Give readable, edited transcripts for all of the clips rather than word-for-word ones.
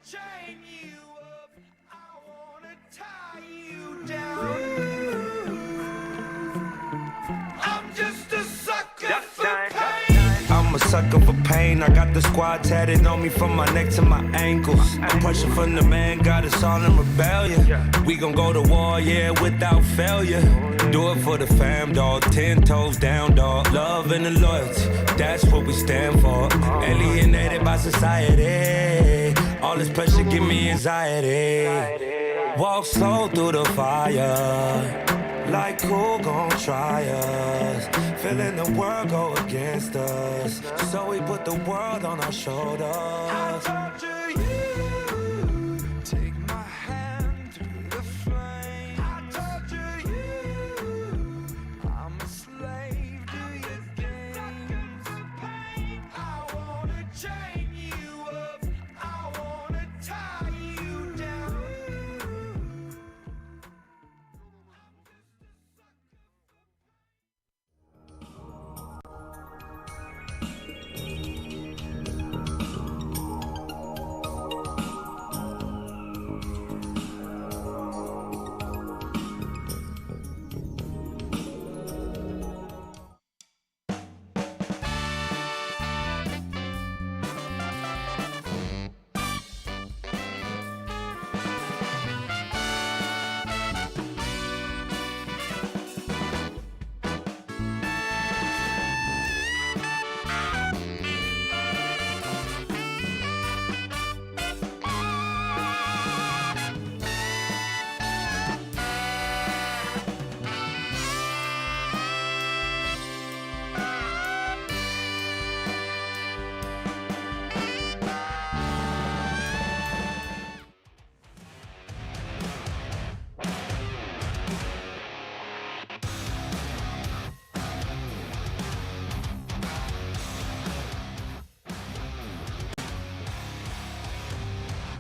chain you up. I wanna tie you down. I'm just a sucker for pain. I'm a sucker for pain. I got the squad tatted on me from my neck to my ankles. The pressure from the man got us all in rebellion. We gon' go to war, yeah, without failure. Do it for the fam, dog. 10 toes down, dog. Love and the loyalty, that's what we stand for. Alienated by society. All this pressure give me anxiety. Walk slow through the fire. Like who gon' try us? Feeling the world go against us. So we put the world on our shoulders. I torture you. Take my hand through the flame. I torture you. I'm a slave to your games. I wanna chain you up. I wanna tie you down.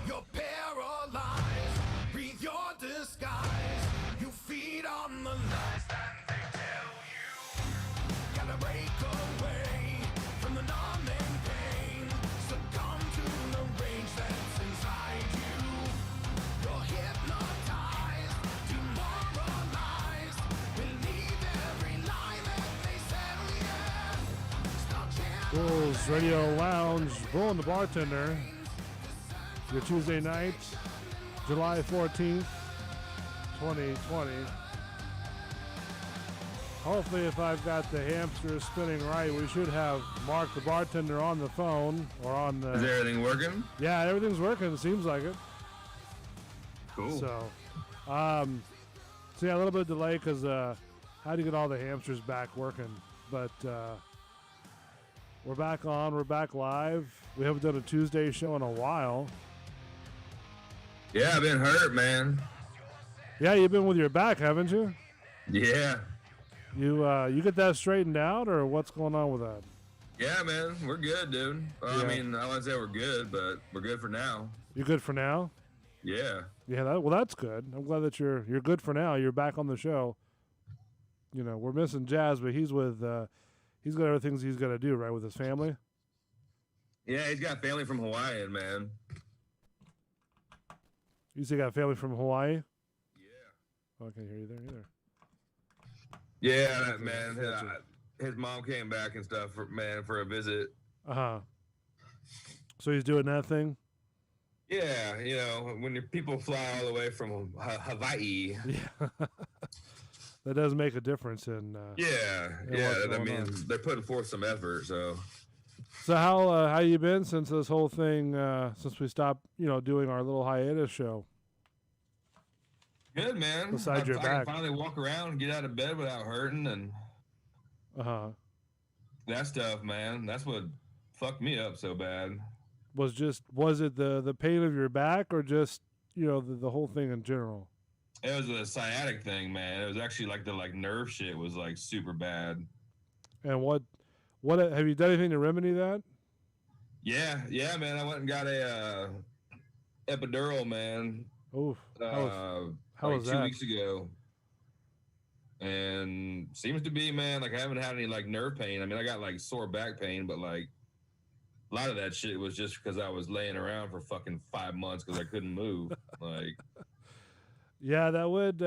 You're paralyzed, breathe your disguise. You feed on the lies that they tell you. Gotta break away from the numbing pain. Succumb to the rage that's inside you. You're hypnotized, demoralized. Believe every lie that they sell you. Stop chanting. Bulls Radio Lounge, Bull and the Bartender. Your Tuesday night, July 14th, 2020. Hopefully, if I've got the hamster spinning right, we should have Mark the Bartender on the phone or on the. Is everything working? Yeah, everything's working. It seems like it. Cool. So yeah, a little bit of delay because how to get all the hamsters back working. But we're back on. We're back live. We haven't done a Tuesday show in a while. Yeah, I've been hurt, man. Yeah, you've been with your back, haven't you? Yeah. You get that straightened out, or what's going on with that? Yeah, man. We're good, dude. Well, Yeah. I mean, I wouldn't say we're good, but we're good for now. You good for now? Yeah. Yeah, that's good. I'm glad that you're good for now. You're back on the show. You know, we're missing Jazz, but he's with he's got other things he's got to do, right, with his family. Yeah, he's got family from Hawaii, man. You say you got family from Hawaii? Yeah. Oh, I can't hear you there either. Yeah, man. His mom came back and stuff, for a visit. Uh-huh. So he's doing that thing? Yeah, you know, when your people fly all the way from Hawaii. Yeah. That does make a difference in Yeah, what's I going mean, on. they're putting forth some effort, so. So how you been since this whole thing since we stopped, doing our little hiatus show? Good, man. Besides your I back. can finally walk around and get out of bed without hurting and Uh-huh. that stuff, man. That's what fucked me up so bad. Was it the pain of your back or just, the whole thing in general? It was a sciatic thing, man. It was actually like the nerve shit was like super bad. And what have you done anything to remedy that? Yeah, man. I went and got a epidural, man. Oof. How was 2 that? weeks ago. And seems to be, man, like I haven't had any like nerve pain. I mean, I got like sore back pain, but like a lot of that shit was just because I was laying around for fucking 5 months because I couldn't move. Like, Yeah, that would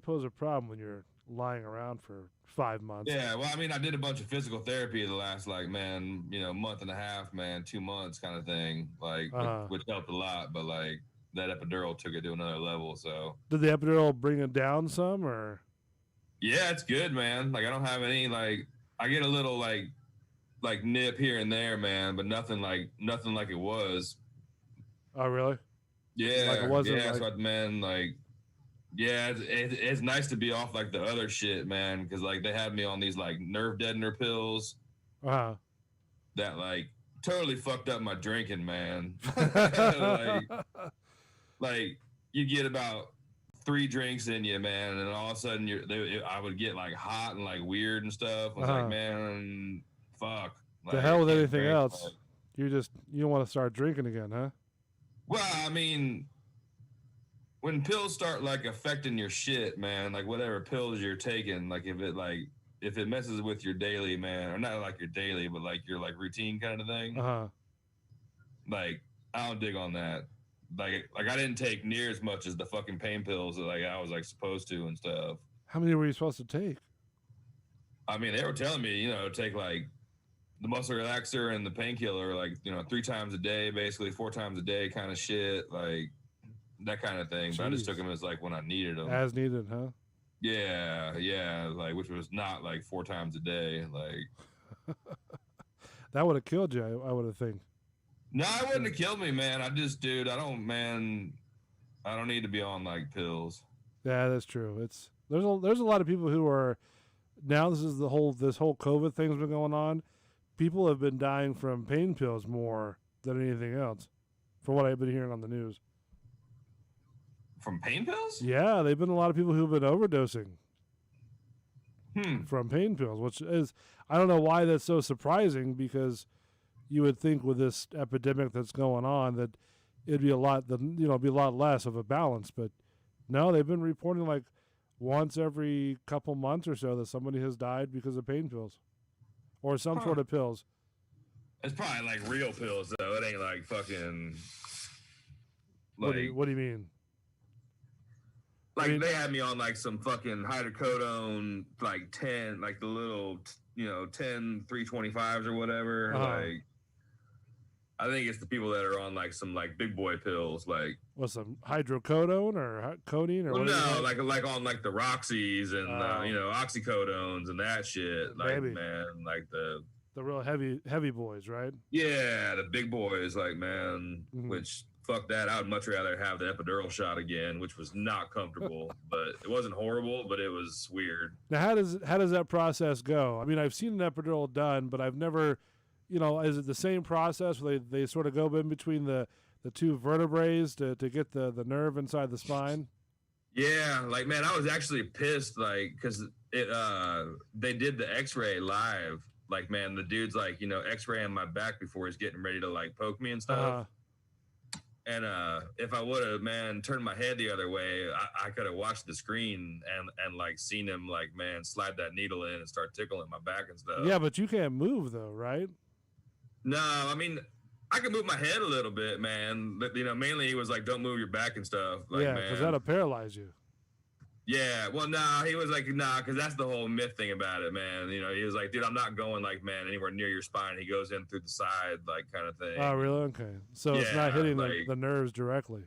pose a problem when you're lying around for 5 months. yeah, well, I mean, I did a bunch of physical therapy the last, like, man, month and a half, man, 2 months kind of thing, like, which helped a lot, but like that epidural took it to another level. So, Did the epidural bring it down some, or? yeah, it's good, man. Like, I don't have any, like, I get a little like nip here and there, man, but nothing like it was. Oh, really? Yeah, Like it wasn't yeah. like... So, man, like, yeah, it's nice to be off like the other shit, man, because like they had me on these like nerve deadener pills that like totally fucked up my drinking, man. like you get about 3 drinks in you, man, and all of a sudden I would get like hot and like weird and stuff. I was like, man, fuck. Like, the hell with anything else. Like, you don't want to start drinking again, huh? Well, I mean, when pills start like affecting your shit, man, like whatever pills you're taking, like if it messes with your daily, man, or not like your daily, but like your like routine kind of thing. Like, I don't dig on that. Like I didn't take near as much as the fucking pain pills that like I was like supposed to and stuff. How many were you supposed to take? I mean, they were telling me, take like the muscle relaxer and the painkiller, like, 3 times a day, basically 4 times a day kind of shit, like that kind of thing. Jeez. But I just took them as like when I needed them. As needed, huh? Yeah, like which was not like 4 times a day, like. That would have killed you, I would have think. No, it wouldn't have killed me, man. I don't need to be on like pills. Yeah, that's true. There's a lot of people who are now. This whole COVID thing's been going on. People have been dying from pain pills more than anything else, from what I've been hearing on the news. From pain pills? Yeah, they've been a lot of people who've been overdosing from pain pills, which is, I don't know why that's so surprising, because you would think with this epidemic that's going on that it'd be a lot less of a balance, but no, they've been reporting like once every couple months or so that somebody has died because of pain pills or some sort of pills. It's probably like real pills though. It ain't like fucking. Like, what do you mean? Like, they had me on like some fucking hydrocodone, like 10, like the little 10 325s or whatever. Like, I think it's the people that are on like some like big boy pills, like what's some hydrocodone or codeine or well, no, like on like the Roxys and oxycodones and that shit. Like, maybe. Man, like the real heavy boys, right? Yeah, the big boys, like, man, which fuck that. I would much rather have the epidural shot again, which was not comfortable, but it wasn't horrible, but it was weird. Now, how does that process go? I mean, I've seen an epidural done, but I've never, is it the same process where they sort of go in between the 2 vertebrae to get the nerve inside the spine? Yeah, like, man, I was actually pissed, like, because they did the X-ray live. Like, man, the dude's like, X-raying my back before he's getting ready to like poke me and stuff. And if I would have, man, turned my head the other way, I could have watched the screen and like seen him, like, man, slide that needle in and start tickling my back and stuff. Yeah, but you can't move though, right? No, I mean, I can move my head a little bit, man. But, mainly he was like, don't move your back and stuff. Like, yeah, because that'll paralyze you. Yeah, well, nah, he was like, nah, because that's the whole myth thing about it, man. He was like, dude, I'm not going, like, man, anywhere near your spine. He goes in through the side, like, kind of thing. Oh, really? Okay. So it's not hitting like, the nerves directly.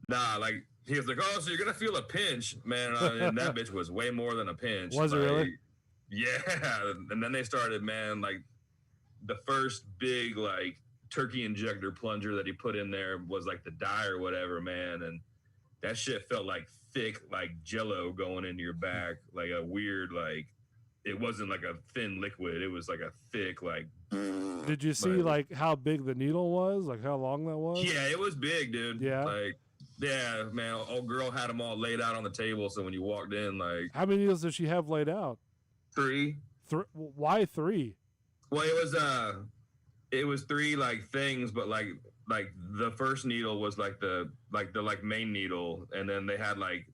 Nah, like, he was like, oh, so you're going to feel a pinch, man. And that bitch was way more than a pinch. Was like, it really? Yeah. And then they started, man, like, the first big, like, turkey injector plunger that he put in there was, like, the dye or whatever, man. And that shit felt like thick, like Jello going into your back, like a weird, like, it wasn't like a thin liquid. It was like a thick, like. Did you see like how big the needle was? Like how long that was? Yeah, it was big, dude. Yeah. Like, yeah, man. Old girl had them all laid out on the table, so when you walked in, like. How many needles did she have laid out? 3. Why 3? Well, it was 3 like things, but like the first needle was like the main needle, and then they had like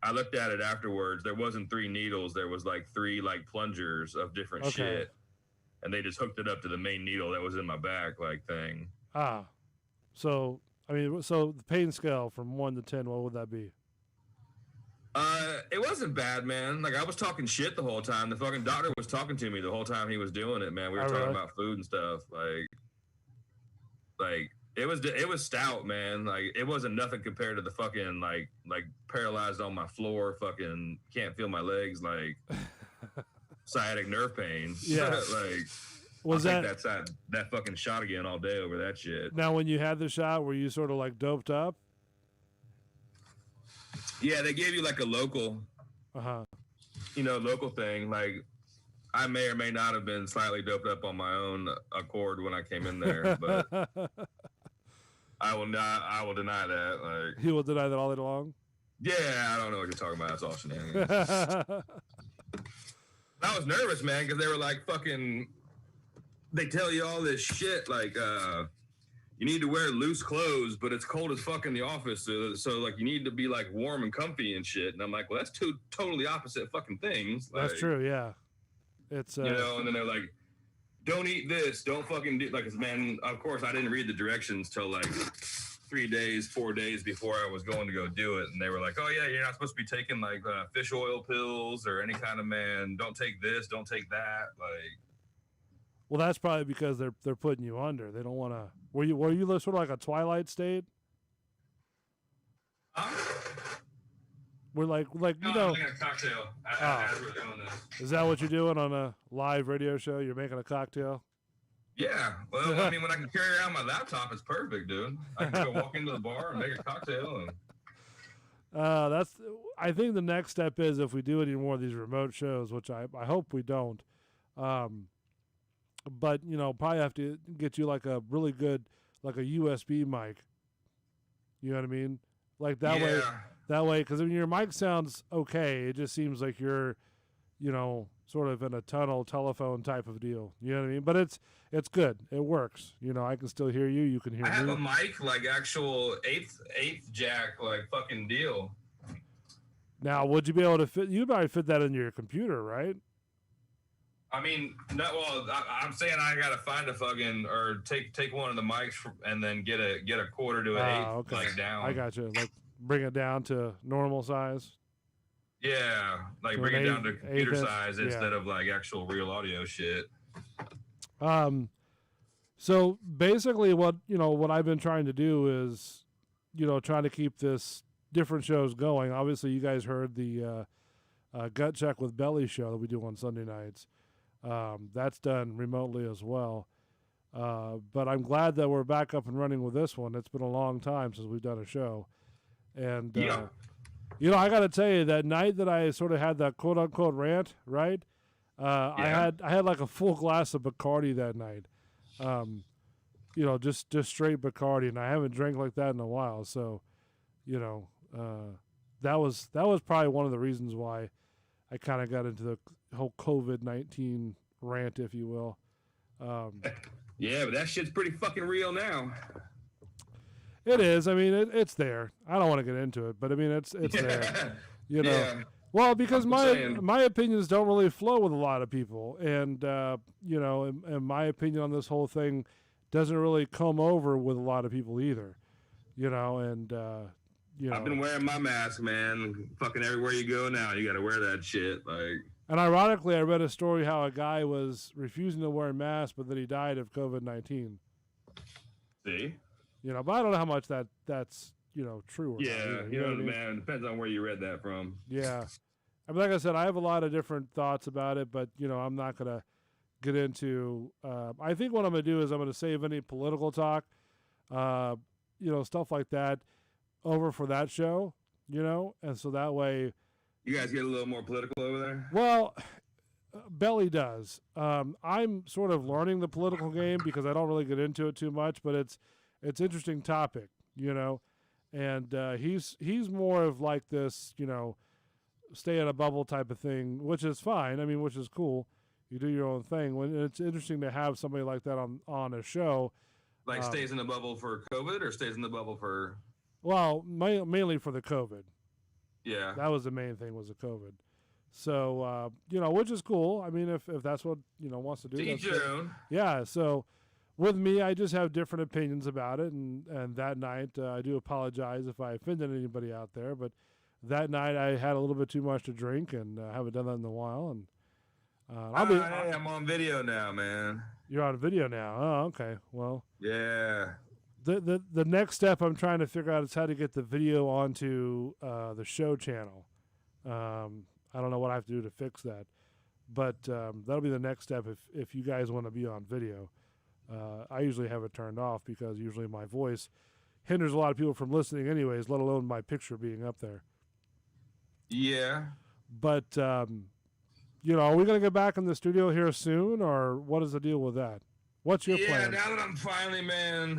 I looked at it afterwards. There wasn't 3 needles. There was like 3 like plungers of different shit. and they just hooked it up to the main needle that was in my back, like thing. Ah, so I mean, so the pain scale from 1 to 10, what would that be? It wasn't bad, man. Like I was talking shit the whole time. The fucking doctor was talking to me the whole time he was doing it, man. We were talking about food and stuff. Like it was stout, man. Like it wasn't nothing compared to the fucking like paralyzed on my floor, fucking can't feel my legs, like sciatic nerve pain. Yeah. Like was that's that fucking shot again all day over that shit. Now, when you had the shot, were you sort of like doped up? Yeah, they gave you like a local, local thing. Like I may or may not have been slightly doped up on my own accord when I came in there, but I will deny that. Like he will deny that all day long. Yeah, I don't know what you're talking about. That's all shenanigans. I was nervous, man, because they were like fucking. They tell you all this shit, like you need to wear loose clothes, but it's cold as fuck in the office, so like you need to be like warm and comfy and shit. And I'm like, well, that's two totally opposite fucking things. Like, that's true, yeah. It's and then they're like, don't eat this, don't fucking do like, man. Of course, I didn't read the directions till like 4 days before I was going to go do it, and they were like, oh yeah, you're not supposed to be taking like fish oil pills or any kind of, man, don't take this, don't take that, like. Well, that's probably because they're putting you under. They don't want to. Were you sort of like a Twilight state? We're like no, I'm making a cocktail. As we're doing this. Is that what you're doing on a live radio show? You're making a cocktail? Yeah. Well, I mean, when I can carry around my laptop, it's perfect, dude. I can go walk into the bar and make a cocktail. And I think the next step is if we do any more of these remote shows, which I hope we don't. But probably have to get you like a really good, like a USB mic. You know what I mean? Like that way. That way, because your mic sounds okay. It just seems like you're, sort of in a tunnel telephone type of deal. You know what I mean? But it's good. It works. I can still hear you. You can hear me. I have a mic, like actual eighth jack, like fucking deal. Now, would you be able to fit? You might fit that in your computer, right? I mean, no. Well, I'm saying I gotta find a fucking or take one of the mics and then get a quarter to an eighth, okay. Like down. I got you. Like bring it down to normal size. Yeah, like to bring it down to computer size instead of like actual real audio shit. So basically, what I've been trying to do is, trying to keep this different shows going. Obviously, you guys heard the Gut Check with Belly show that we do on Sunday nights. That's done remotely as well. But I'm glad that we're back up and running with this one. It's been a long time since we've done a show. And, I got to tell you, that night that I sort of had that quote unquote rant, right? I had like a full glass of Bacardi that night. Just straight Bacardi, and I haven't drank like that in a while. So, that was probably one of the reasons why I kind of got into the whole COVID-19 rant, if you will. Yeah, but that shit's pretty fucking real now. It is. I mean, it's there. I don't want to get into it, but I mean, it's there. Yeah. Well, because my opinions don't really flow with a lot of people, and and my opinion on this whole thing doesn't really come over with a lot of people either. I've been wearing my mask, man. Fucking everywhere you go now, you got to wear that shit. Like. And ironically, I read a story how a guy was refusing to wear a mask, but then he died of COVID-19. See? But I don't know how much that's true or not. Yeah, man. It depends on where you read that from. Yeah. I mean, like I said, I have a lot of different thoughts about it, but I'm not gonna get into. I think what I'm gonna do is I'm gonna save any political talk, stuff like that, over for that show. And so that way. You guys get a little more political over there? Well, Belly does. I'm sort of learning the political game because I don't really get into it too much, but it's interesting topic, and he's more of like this, stay in a bubble type of thing, which is fine. I mean, which is cool. You do your own thing. When it's interesting to have somebody like that on a show. Like stays in the bubble for COVID or stays in the bubble for? Well, mainly for the COVID. Yeah. That was the main thing, was the COVID. So which is cool. I mean, if that's what wants to do, To each that's their it. own. Yeah. So with me, I just have different opinions about it, and that night I do apologize if I offended anybody out there, but that night I had a little bit too much to drink, and haven't done that in a while, and Hey, I'm on video now, man. You're on video now. Oh, okay. Well, Yeah. the next step I'm trying to figure out is how to get the video onto the show channel. I don't know what I have to do to fix that, but that'll be the next step if you guys want to be on video. I usually have it turned off because usually my voice hinders a lot of people from listening anyways, let alone my picture being up there. Yeah. But, are we going to get back in the studio here soon, or what is the deal with that? What's your plan? Yeah, now that I'm finally, man,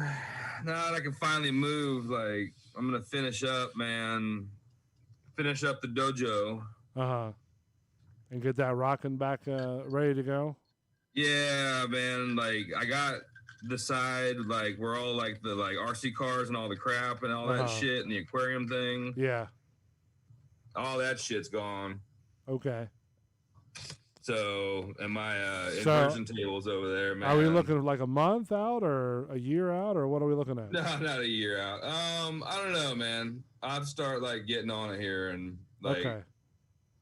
now that I can finally move, like, I'm going to finish up, man. Finish up the dojo. Uh-huh. And get that rocking back ready to go? Yeah, man. Like, I got the side, like, where all, like, the, like, RC cars and all the crap and all that shit and the aquarium thing. Yeah. All that shit's gone. Okay. So, and my inversion tables over there, man. Are we looking like a month out or a year out, or what are we looking at? No, not a year out. I don't know, man. I'd start, like, getting on it here and, like, okay.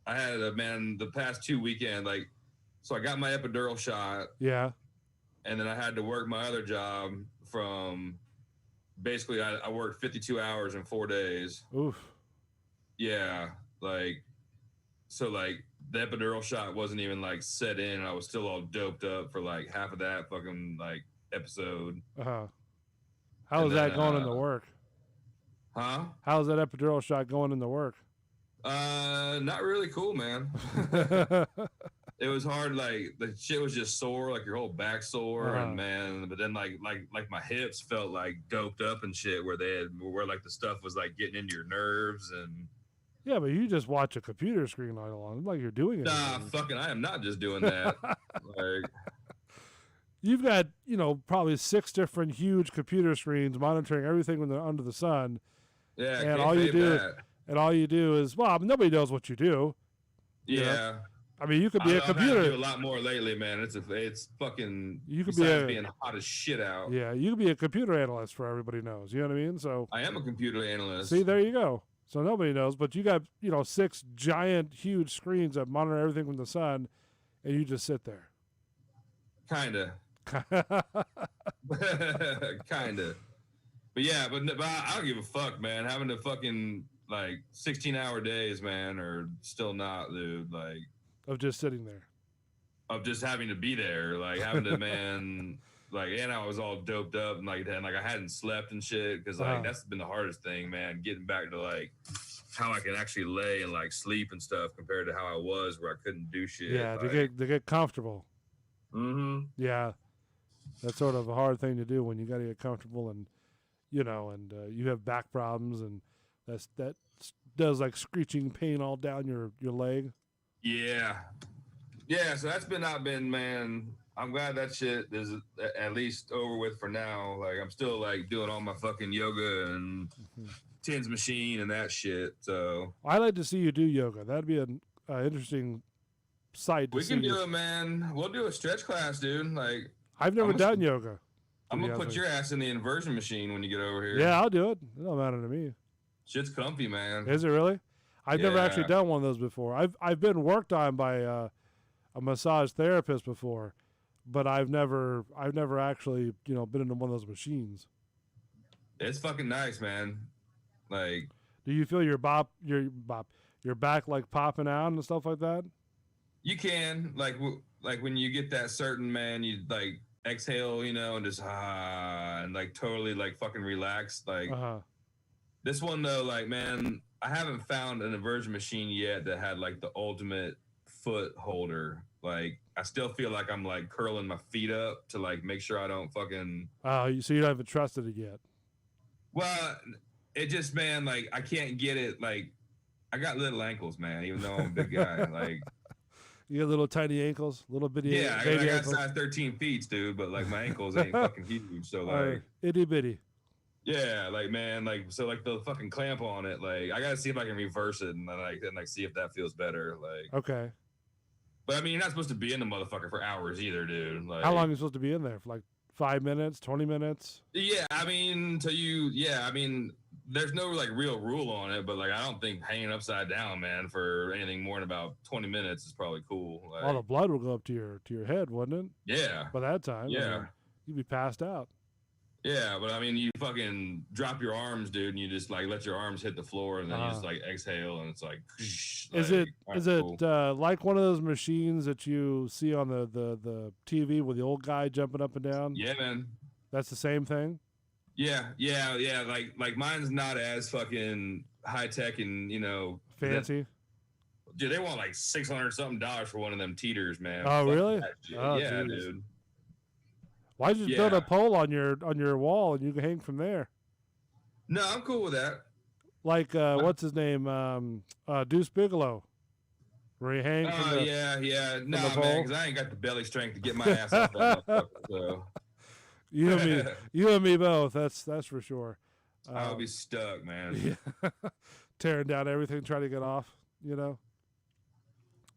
I had the past 2 weekends, like, so I got my epidural shot. Yeah. And then I had to work my other job from basically I worked 52 hours in 4 days. Oof. Yeah. Like, so like the epidural shot wasn't even like set in. I was still all doped up for like half of that fucking like episode. Uh-huh. How's that going into work? Huh? How's that epidural shot going into work? Not really cool, man. It was hard. Like the shit was just sore, like your whole back sore, and man. But then like my hips felt like doped up and shit, where like the stuff was like getting into your nerves and. Yeah, but you just watch a computer screen all along, like you're doing it. Nah, fucking, I am not just doing that. Like, you've got probably 6 different huge computer screens monitoring everything under the sun. Yeah, and all you do is nobody knows what you do. Yeah. I mean, you could be a computer. I do a lot more lately, man. It's fucking. You could being hot as shit out. Yeah, you could be a computer analyst for everybody knows. You know what I mean? So I am a computer analyst. See, there you go. So nobody knows, but you got 6 giant, huge screens that monitor everything from the sun, and you just sit there. Kinda. Kinda. But yeah, but I don't give a fuck, man. Having to fucking like 16-hour days, man, are still not, dude. Like. Of just sitting there. Of just having to be there, like having to, man, like, and I was all doped up and like I hadn't slept and shit because like that's been the hardest thing, man. Getting back to like how I can actually lay and like sleep and stuff compared to how I was where I couldn't do shit. Yeah, like, to get comfortable. Mm-hmm. Yeah, that's sort of a hard thing to do when you got to get comfortable and you have back problems and that does like screeching pain all down your leg. Yeah. So that's been man. I'm glad that shit is at least over with for now. Like I'm still like doing all my fucking yoga and TENS machine and that shit. So I like to see you do yoga. That'd be an interesting sight. We can do it, man. We'll do a stretch class, dude. Like I've never done yoga. I'm gonna put your ass in the inversion machine when you get over here. Yeah, I'll do it. It don't matter to me. Shit's comfy, man. Is it really? I've never actually done one of those before. I've been worked on by a massage therapist before, but I've never actually been into one of those machines. It's fucking nice, man. Like, do you feel your back like popping out and stuff like that? You can like when you get that certain, man, you like exhale, and just and like totally like fucking relax. Like this one though, like man. I haven't found an inversion machine yet that had like the ultimate foot holder. Like I still feel like I'm like curling my feet up to like make sure I don't fucking. Oh, so you haven't trusted it yet? Well, it just, man, like I can't get it. Like I got little ankles, man. Even though I'm a big guy, like you got little tiny ankles, little bitty. Yeah, I got size 13 feet, dude. But like my ankles ain't fucking huge. So like itty bitty. Yeah, like man, like so like the fucking clamp on it, like I gotta see if I can reverse it and then see if that feels better. Like Okay. but I mean you're not supposed to be in the motherfucker for hours either, dude. Like How long are you supposed to be in there? For like 5 minutes, 20 minutes? yeah, I mean I mean there's no like real rule on it, but like I don't think hanging upside down, man, for anything more than about 20 minutes is probably cool. Like, All the blood will go up to your head, wouldn't it? yeah. By that time, Yeah. I mean, you'd be passed out. Yeah, but I mean, you fucking drop your arms, dude, and you just like let your arms hit the floor, and then you just like exhale, and it's like. Is it like one of those machines that you see on the TV with the old guy jumping up and down? Yeah, man. That's the same thing. Yeah. Like mine's not as fucking high tech and fancy. Dude, they want like $600 something for one of them teeters, man. Oh, Fuck really? yeah, geez. Dude. Why'd you build a pole on your wall and you can hang from there? No, I'm cool with that. Like what's his name? Deuce Bigelow. Where he hangs from the yeah. No, man, because I ain't got the belly strength to get my ass off that motherfucker. So. You and me both. That's for sure. I'll be stuck, man. Yeah. Tearing down everything, trying to get off.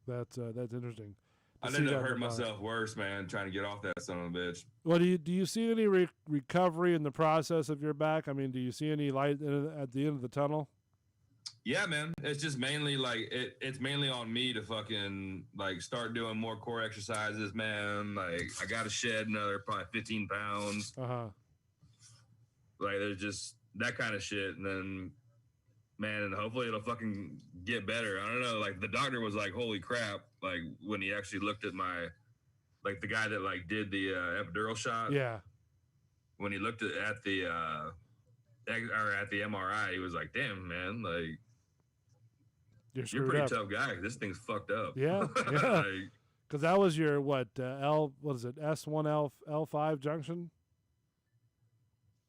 That's interesting. I ended up hurting myself worse, man, trying to get off that son of a bitch. Well, do you see any recovery in the process of your back? I mean, do you see any light at the end of the tunnel? Yeah, man. It's just mainly like it's mainly on me to fucking like start doing more core exercises, man. Like I got to shed another probably 15 pounds. Like there's just that kind of shit, and then man, and hopefully it'll fucking get better. I don't know. Like the doctor was like, "Holy crap!" Like when he actually looked at my, like the guy that like did the epidural shot. Yeah. When he looked at the MRI, he was like, "Damn, man, like you're a pretty tough guy. This thing's fucked up." Yeah, yeah. Because that was your what is it? S1 L5 junction.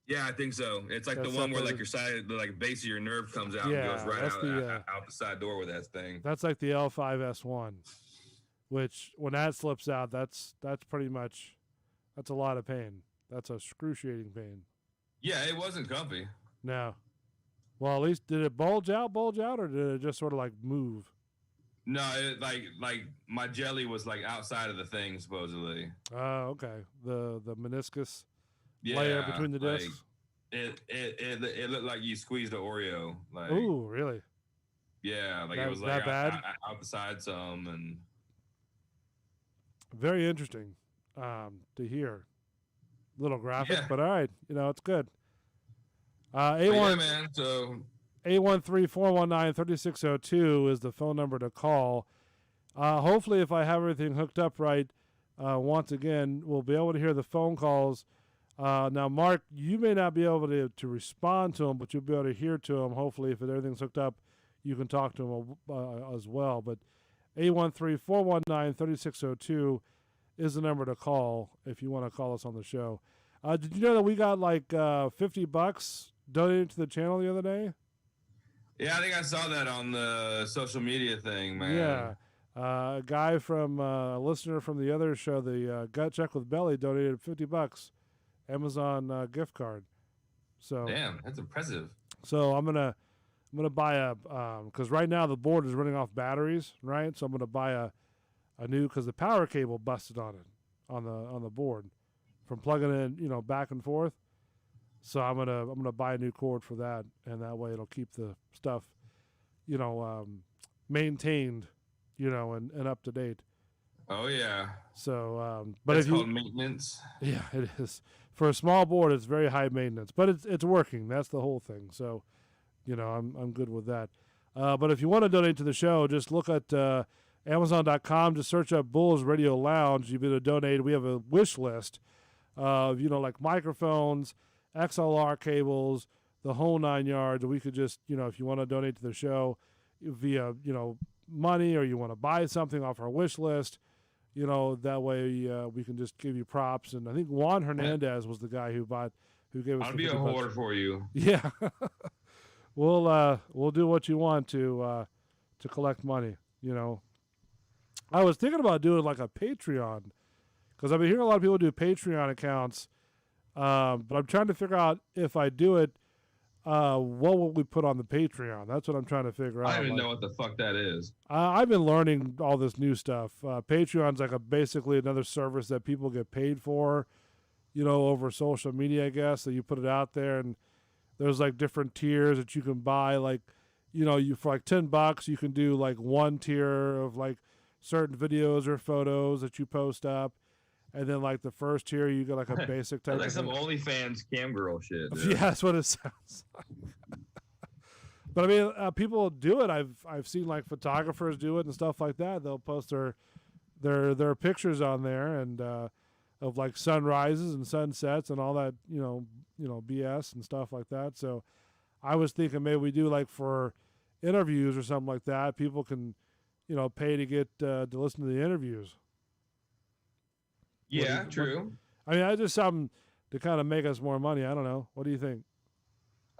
Yeah, I think so. It's like the one where like your side, the like base of your nerve comes out and goes right out the side door with that thing. That's like the L5S1, which when that slips out, that's pretty much, that's a lot of pain. That's excruciating pain. Yeah, it wasn't comfy. No. Well, at least did it bulge out, or did it just sort of like move? No, it like my jelly was like outside of the thing supposedly. Oh, okay. The meniscus. Layer between the discs. Like, it looked like you squeezed an Oreo. Like, ooh, really? Yeah, like it was like that bad? Out the side some, and very interesting to hear. Little graphic, but all right, it's good. A1 man. So 813-419-3602 is the phone number to call. Hopefully, if I have everything hooked up right, once again, we'll be able to hear the phone calls. Now, Mark, you may not be able to respond to them, but you'll be able to hear to them. Hopefully, if everything's hooked up, you can talk to them as well. But 813-419-3602 is the number to call if you want to call us on the show. Did you know that we got like $50 donated to the channel the other day? Yeah, I think I saw that on the social media thing, man. Yeah. A guy a listener from the other show, the Gut Check with Belly, donated $50. Amazon gift card. So damn, that's impressive. So I'm gonna buy because right now the board is running off batteries, right? So I'm gonna buy a new, because the power cable busted on the board from plugging in back and forth. So I'm gonna buy a new cord for that, and that way it'll keep the stuff maintained and up to date. Oh yeah. So but it's called maintenance. Yeah, it is. For a small board, it's very high maintenance, but it's working. That's the whole thing. So, I'm good with that. But if you want to donate to the show, just look at Amazon.com. Just search up Bulls Radio Lounge. You'll be able to donate. We have a wish list of like microphones, XLR cables, the whole 9 yards. We could just if you want to donate to the show via money, or you want to buy something off our wish list. That way we can just give you props. And I think Juan Hernandez was the guy who gave us. I'll be a whore for you. Yeah, we'll do what you want to collect money. I was thinking about doing like a Patreon, because I've been hearing a lot of people do Patreon accounts But I'm trying to figure out if I do it, what will we put on the Patreon? That's what I'm trying to figure out. I don't even know what the fuck that is. I've been learning all this new stuff. Patreon's like basically another service that people get paid for, over social media, I guess. So you put it out there, and there's like different tiers that you can buy. Like, you for like $10, you can do like one tier of like certain videos or photos that you post up. And then, like, the first tier, you get, like, a basic type like of some thing. OnlyFans cam girl shit, dude. Yeah, that's what it sounds like. But, I mean, people do it. I've seen, like, photographers do it and stuff like that. They'll post their pictures on there and of, like, sunrises and sunsets and all that, BS and stuff like that. So I was thinking maybe we do, like, for interviews or something like that, people can, pay to get to listen to the interviews. Yeah, true. I mean, that's just something to kind of make us more money. I don't know. What do you think?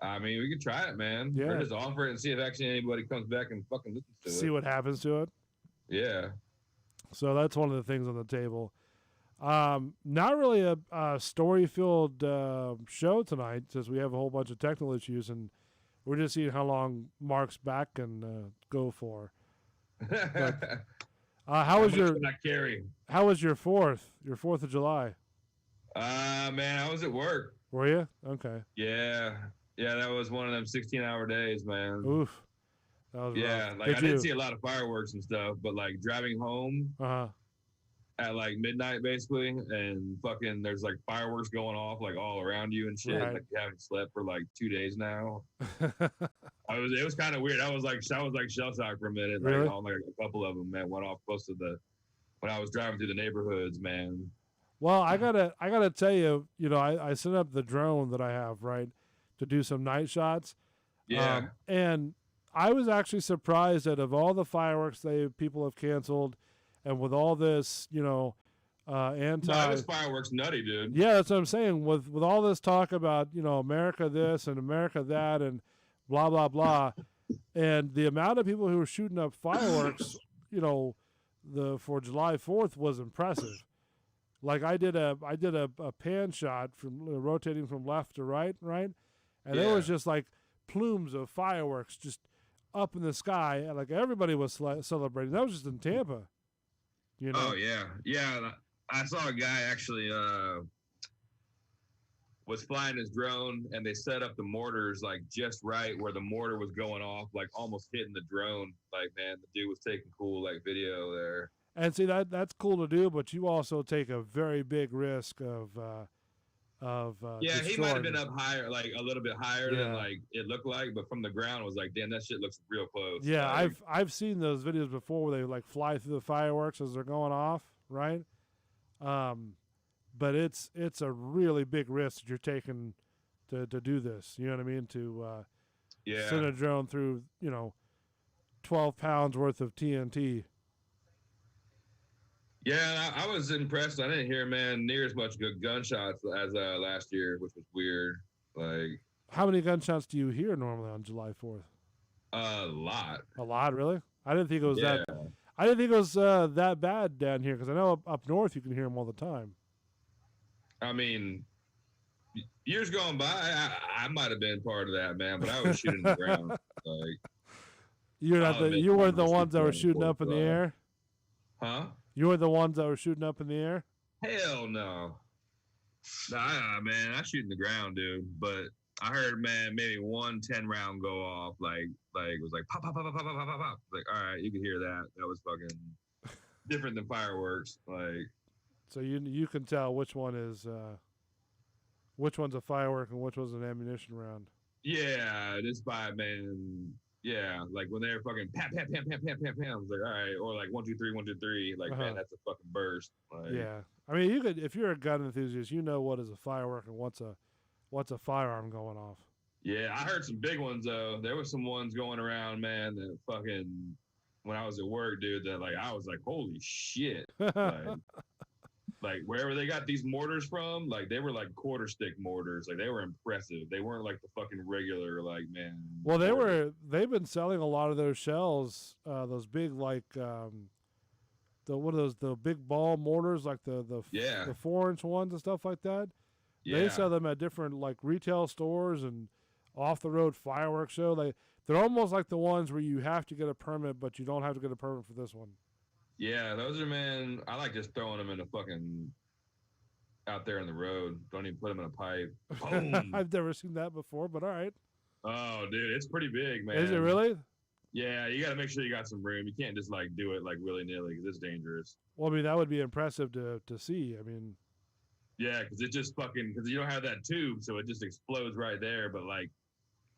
I mean, we could try it, man. Yeah. Or just offer it and see if actually anybody comes back and fucking listens to it. See what happens to it. Yeah. So that's one of the things on the table. Not really a story-filled show tonight, since we have a whole bunch of technical issues, and we're just seeing how long Mark's back can go for. But, how was your Fourth of July? Man, I was at work. Were you? Okay. Yeah, that was one of them 16-hour days, man. Oof. That was rough. Like I did see a lot of fireworks and stuff, but like driving home at like midnight basically, and fucking there's like fireworks going off like all around you and shit. Right. Like you haven't slept for like 2 days now. It was kind of weird. I was like shell shocked for a minute. Really? Like a couple of them, man, went off close to when I was driving through the neighborhoods, man. Well, I gotta tell you, I set up the drone that I have, right, to do some night shots. Yeah. And I was actually surprised that of all the fireworks people have canceled, and with all this, No, it was fireworks nutty, dude. Yeah, that's what I'm saying. With all this talk about, America this and America that and blah blah blah, and the amount of people who were shooting up fireworks, for July 4th was impressive. Like I did a pan shot from rotating from left to right, and there was just like plumes of fireworks just up in the sky, and like everybody was celebrating. That was just in Tampa. Oh yeah. I saw a guy actually was flying his drone, and they set up the mortars like just right where the mortar was going off, like almost hitting the drone. Like, man, the dude was taking cool like video there. And see that's cool to do, but you also take a very big risk of he might have been up higher, like a little bit higher than like it looked like, but from the ground it was like, damn, that shit looks real close. Yeah, like, I've seen those videos before where they like fly through the fireworks as they're going off, right? But it's a really big risk that you're taking to do this. You know what I mean? To send a drone through 12 pounds worth of TNT. Yeah, I was impressed. I didn't hear, man, near as much good gunshots as last year, which was weird. Like, how many gunshots do you hear normally on July 4th? A lot. A lot, really? I didn't think it was that. I didn't think it was that bad down here, because I know up north you can hear them all the time. I mean, years going by, I might have been part of that, man, but I was shooting the ground. Like, you weren't the ones that were shooting up in the air? Huh? You were the ones that were shooting up in the air? Hell no. Nah, man, I shoot in the ground, dude. But I heard, man, maybe 1 10-round go off. Like it was like pop, pop, pop, pop, pop, pop, pop, pop. Like, all right, you can hear that. That was fucking different than fireworks. Like, so you can tell which one's a firework and which one's an ammunition round. Yeah, just by, man. Yeah, like when they're fucking pam, pam, pam, pam, pam, pam, pam. I was like, all right, or like 1 2 3 1 2 3. Like, man, that's a fucking burst. Like, yeah, I mean, you could, if you're a gun enthusiast, you know what is a firework and what's a firearm going off. Yeah, I heard some big ones though. There were some ones going around, man, that fucking when I was at work, dude. That like I was like, holy shit. Like wherever they got these mortars from, like they were like quarter stick mortars. Like they were impressive. They weren't like the fucking regular, like, man. Well, they've been selling a lot of those shells, those big like the big ball mortars, like the 4-inch ones and stuff like that. They Yeah. sell them at different like retail stores and off the road fireworks show. They're almost like the ones where you have to get a permit, but you don't have to get a permit for this one. Yeah, those are, man. I like just throwing them in a fucking out there in the road. Don't even put them in a pipe. Boom. I've never seen that before, but all right. Oh, dude, it's pretty big, man. Is it really? Yeah, you got to make sure you got some room. You can't just like do it like willy nilly because it's dangerous. Well, I mean, that would be impressive to see. I mean, Yeah, because it just fucking because you don't have that tube, so it just explodes right there. But like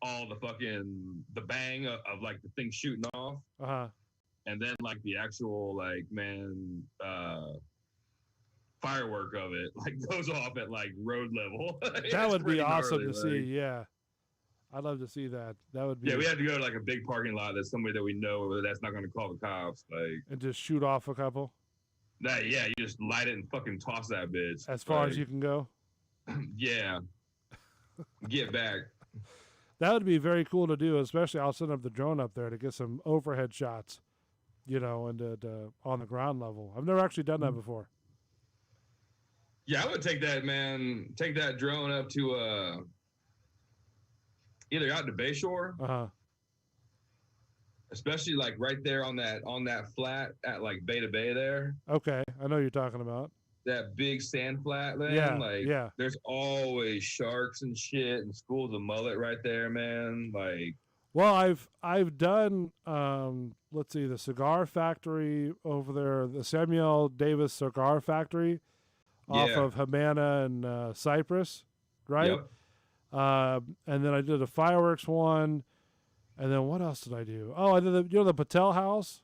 all the fucking the bang of like the thing shooting off, and then like the actual like firework of it like goes off at like road level. that would be awesome gnarly, to see. Yeah, I'd love to see that. That would be. Yeah, we have to go to like a big parking lot that's somebody that we know that's not going to call the cops. Like and just shoot off a couple. that, yeah, you just light it and fucking toss that bitch As far as you can go. Yeah, get back. That would be very cool to do, especially I'll send up the drone up there to get some overhead shots, and on the ground level. I've never actually done that before. Yeah, I would take that, man. Take that drone up to either out to Bayshore, especially like right there on that flat at like Beta Bay there. Okay, I know what you're talking about. That big sand flat, man. Yeah, like yeah. There's always sharks and shit and schools of mullet right there, man. Like, well, I've done let's see, the cigar factory over there, the Samuel Davis Cigar Factory off of Havana and Cypress, right? Yep. And then I did a fireworks one, and then what else did I do? Oh, I did the Patel House.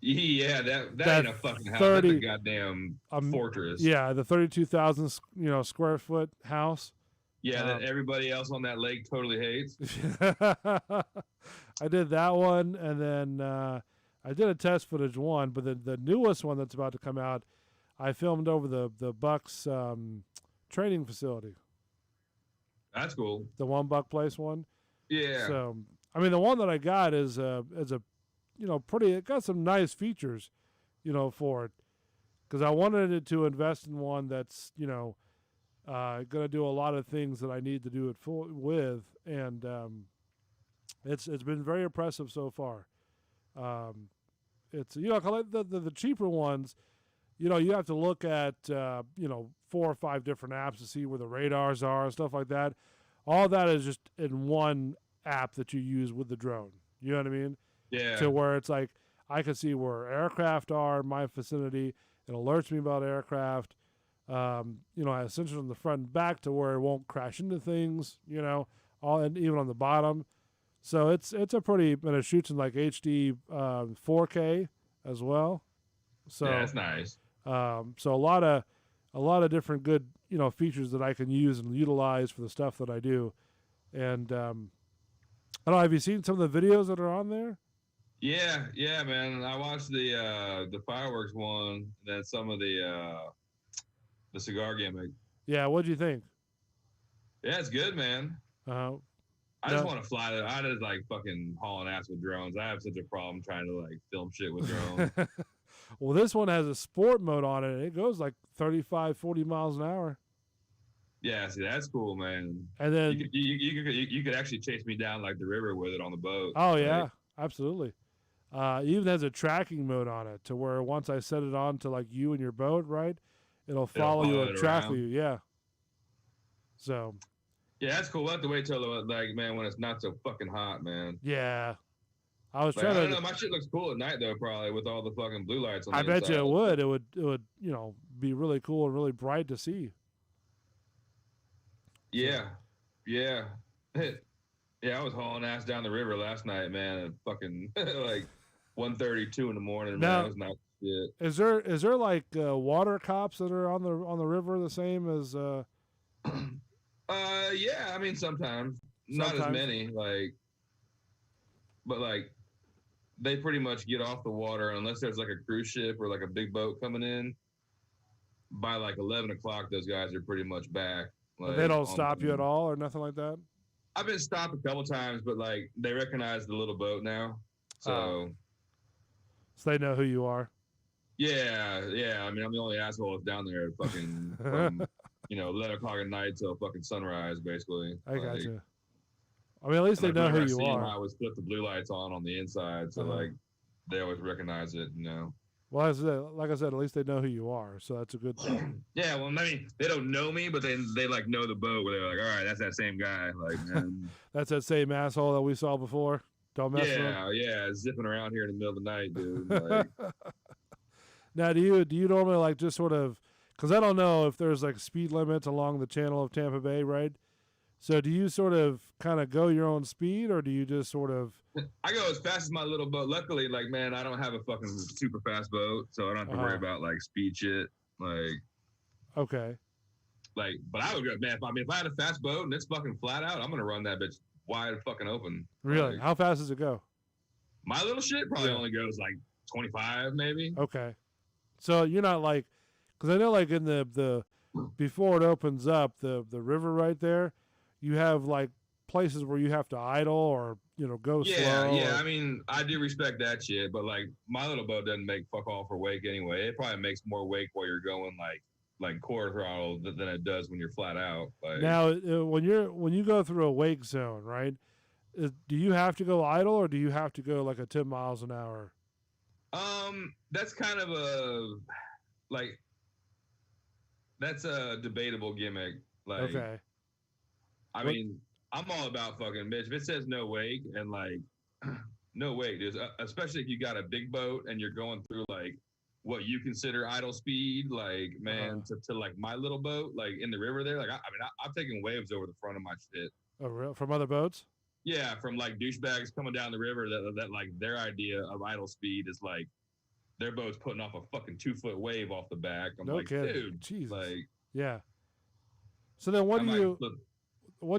Yeah, that ain't a fucking house. 30, That's a goddamn fortress. Yeah, the 32,000 square foot house. Yeah, that everybody else on that lake totally hates. I did that one, and then I did a test footage one, but the newest one that's about to come out, I filmed over the Bucks training facility. That's cool. The One Buck Place one. Yeah. So I mean, the one that I got is a pretty. It got some nice features, for it, because I wanted it to invest in one that's going to do a lot of things that I need to do it with, and it's been very impressive so far. It's like the cheaper ones. You have to look at 4 or 5 different apps to see where the radars are and stuff like that. All that is just in one app that you use with the drone. You know what I mean? Yeah. To where it's like I can see where aircraft are in my vicinity. It alerts me about aircraft. I have sensors on the front and back to where it won't crash into things. And even on the bottom. So it's a pretty, and it shoots in like HD 4K as well. So yeah, that's nice. So a lot of different good features that I can use and utilize for the stuff that I do. And I don't know, have you seen some of the videos that are on there? Yeah, man. I watched the fireworks one, and then some of the cigar gimmick. Yeah, what'd you think? Yeah, it's good, man. I just want to fly it. I just like fucking hauling ass with drones. I have such a problem trying to like film shit with drones. Well, this one has a sport mode on it, and it goes like 35, 40 miles an hour. Yeah, see, that's cool, man. And then you could actually chase me down like the river with it on the boat. Oh yeah, absolutely. It even has a tracking mode on it to where once I set it on to like you and your boat, right, it'll follow you and track you. Yeah. So. Yeah, that's cool. We'll have to wait till like, man, when it's not so fucking hot, man. Yeah. I was like, trying I to. don't know. My shit looks cool at night though, probably with all the fucking blue lights on. I bet inside. you it would. It would be really cool and really bright to see. Yeah, yeah, yeah. I was hauling ass down the river last night, man. At fucking like 1:32 in the morning. Now, man, it was not shit. Is there like water cops that are on the river the same as? Yeah. I mean, sometimes not as many. Like, but like. They pretty much get off the water unless there's like a cruise ship or like a big boat coming in. By like 11 o'clock, those guys are pretty much back. Like, they don't stop you at all or nothing like that? I've been stopped a couple times, but like they recognize the little boat now. So they know who you are. Yeah. I mean, I'm the only asshole that's down there fucking from 11 o'clock at night till fucking sunrise, basically. I got you. I mean, at least they know who you are. I always flip the blue lights on the inside, so like they always recognize it. Well, like I said, at least they know who you are, so that's a good thing. Yeah, well, I mean, they don't know me, but they like know the boat. Where they're like, all right, that's that same guy. Like, man, that's that same asshole that we saw before. Don't mess with him. Yeah, zipping around here in the middle of the night, dude. Like, now, do you normally like just sort of? Because I don't know if there's like speed limits along the channel of Tampa Bay, right? So do you sort of kind of go your own speed, or do you just sort of? I go as fast as my little boat. Luckily, like, man, I don't have a fucking super fast boat, so I don't have to worry about like speed shit. Like, okay. Like, but I would go, man. If I had a fast boat and it's fucking flat out, I'm gonna run that bitch wide fucking open. Really? Like, how fast does it go? My little shit probably only goes like 25, maybe. Okay. So you're not like, because I know like in the before it opens up the river right there. You have like places where you have to idle or go slow. Yeah. I mean, I do respect that shit, but like my little boat doesn't make fuck all for wake anyway. It probably makes more wake while you're going like quarter throttle than it does when you're flat out. Like, now, when you go through a wake zone, right? Do you have to go idle or do you have to go like a 10 miles an hour? That's kind of that's a debatable gimmick. Like, okay. I mean, I'm all about fucking bitch. If it says no wake and like no wake, dude, especially if you got a big boat and you're going through like what you consider idle speed, like man, to like my little boat, like in the river there, like I'm taking waves over the front of my shit. Oh, real? From other boats? Yeah, from like douchebags coming down the river that like their idea of idle speed is like their boat's putting off a fucking 2-foot wave off the back. I'm like, kidding. Dude, Jesus. Like, yeah. So then what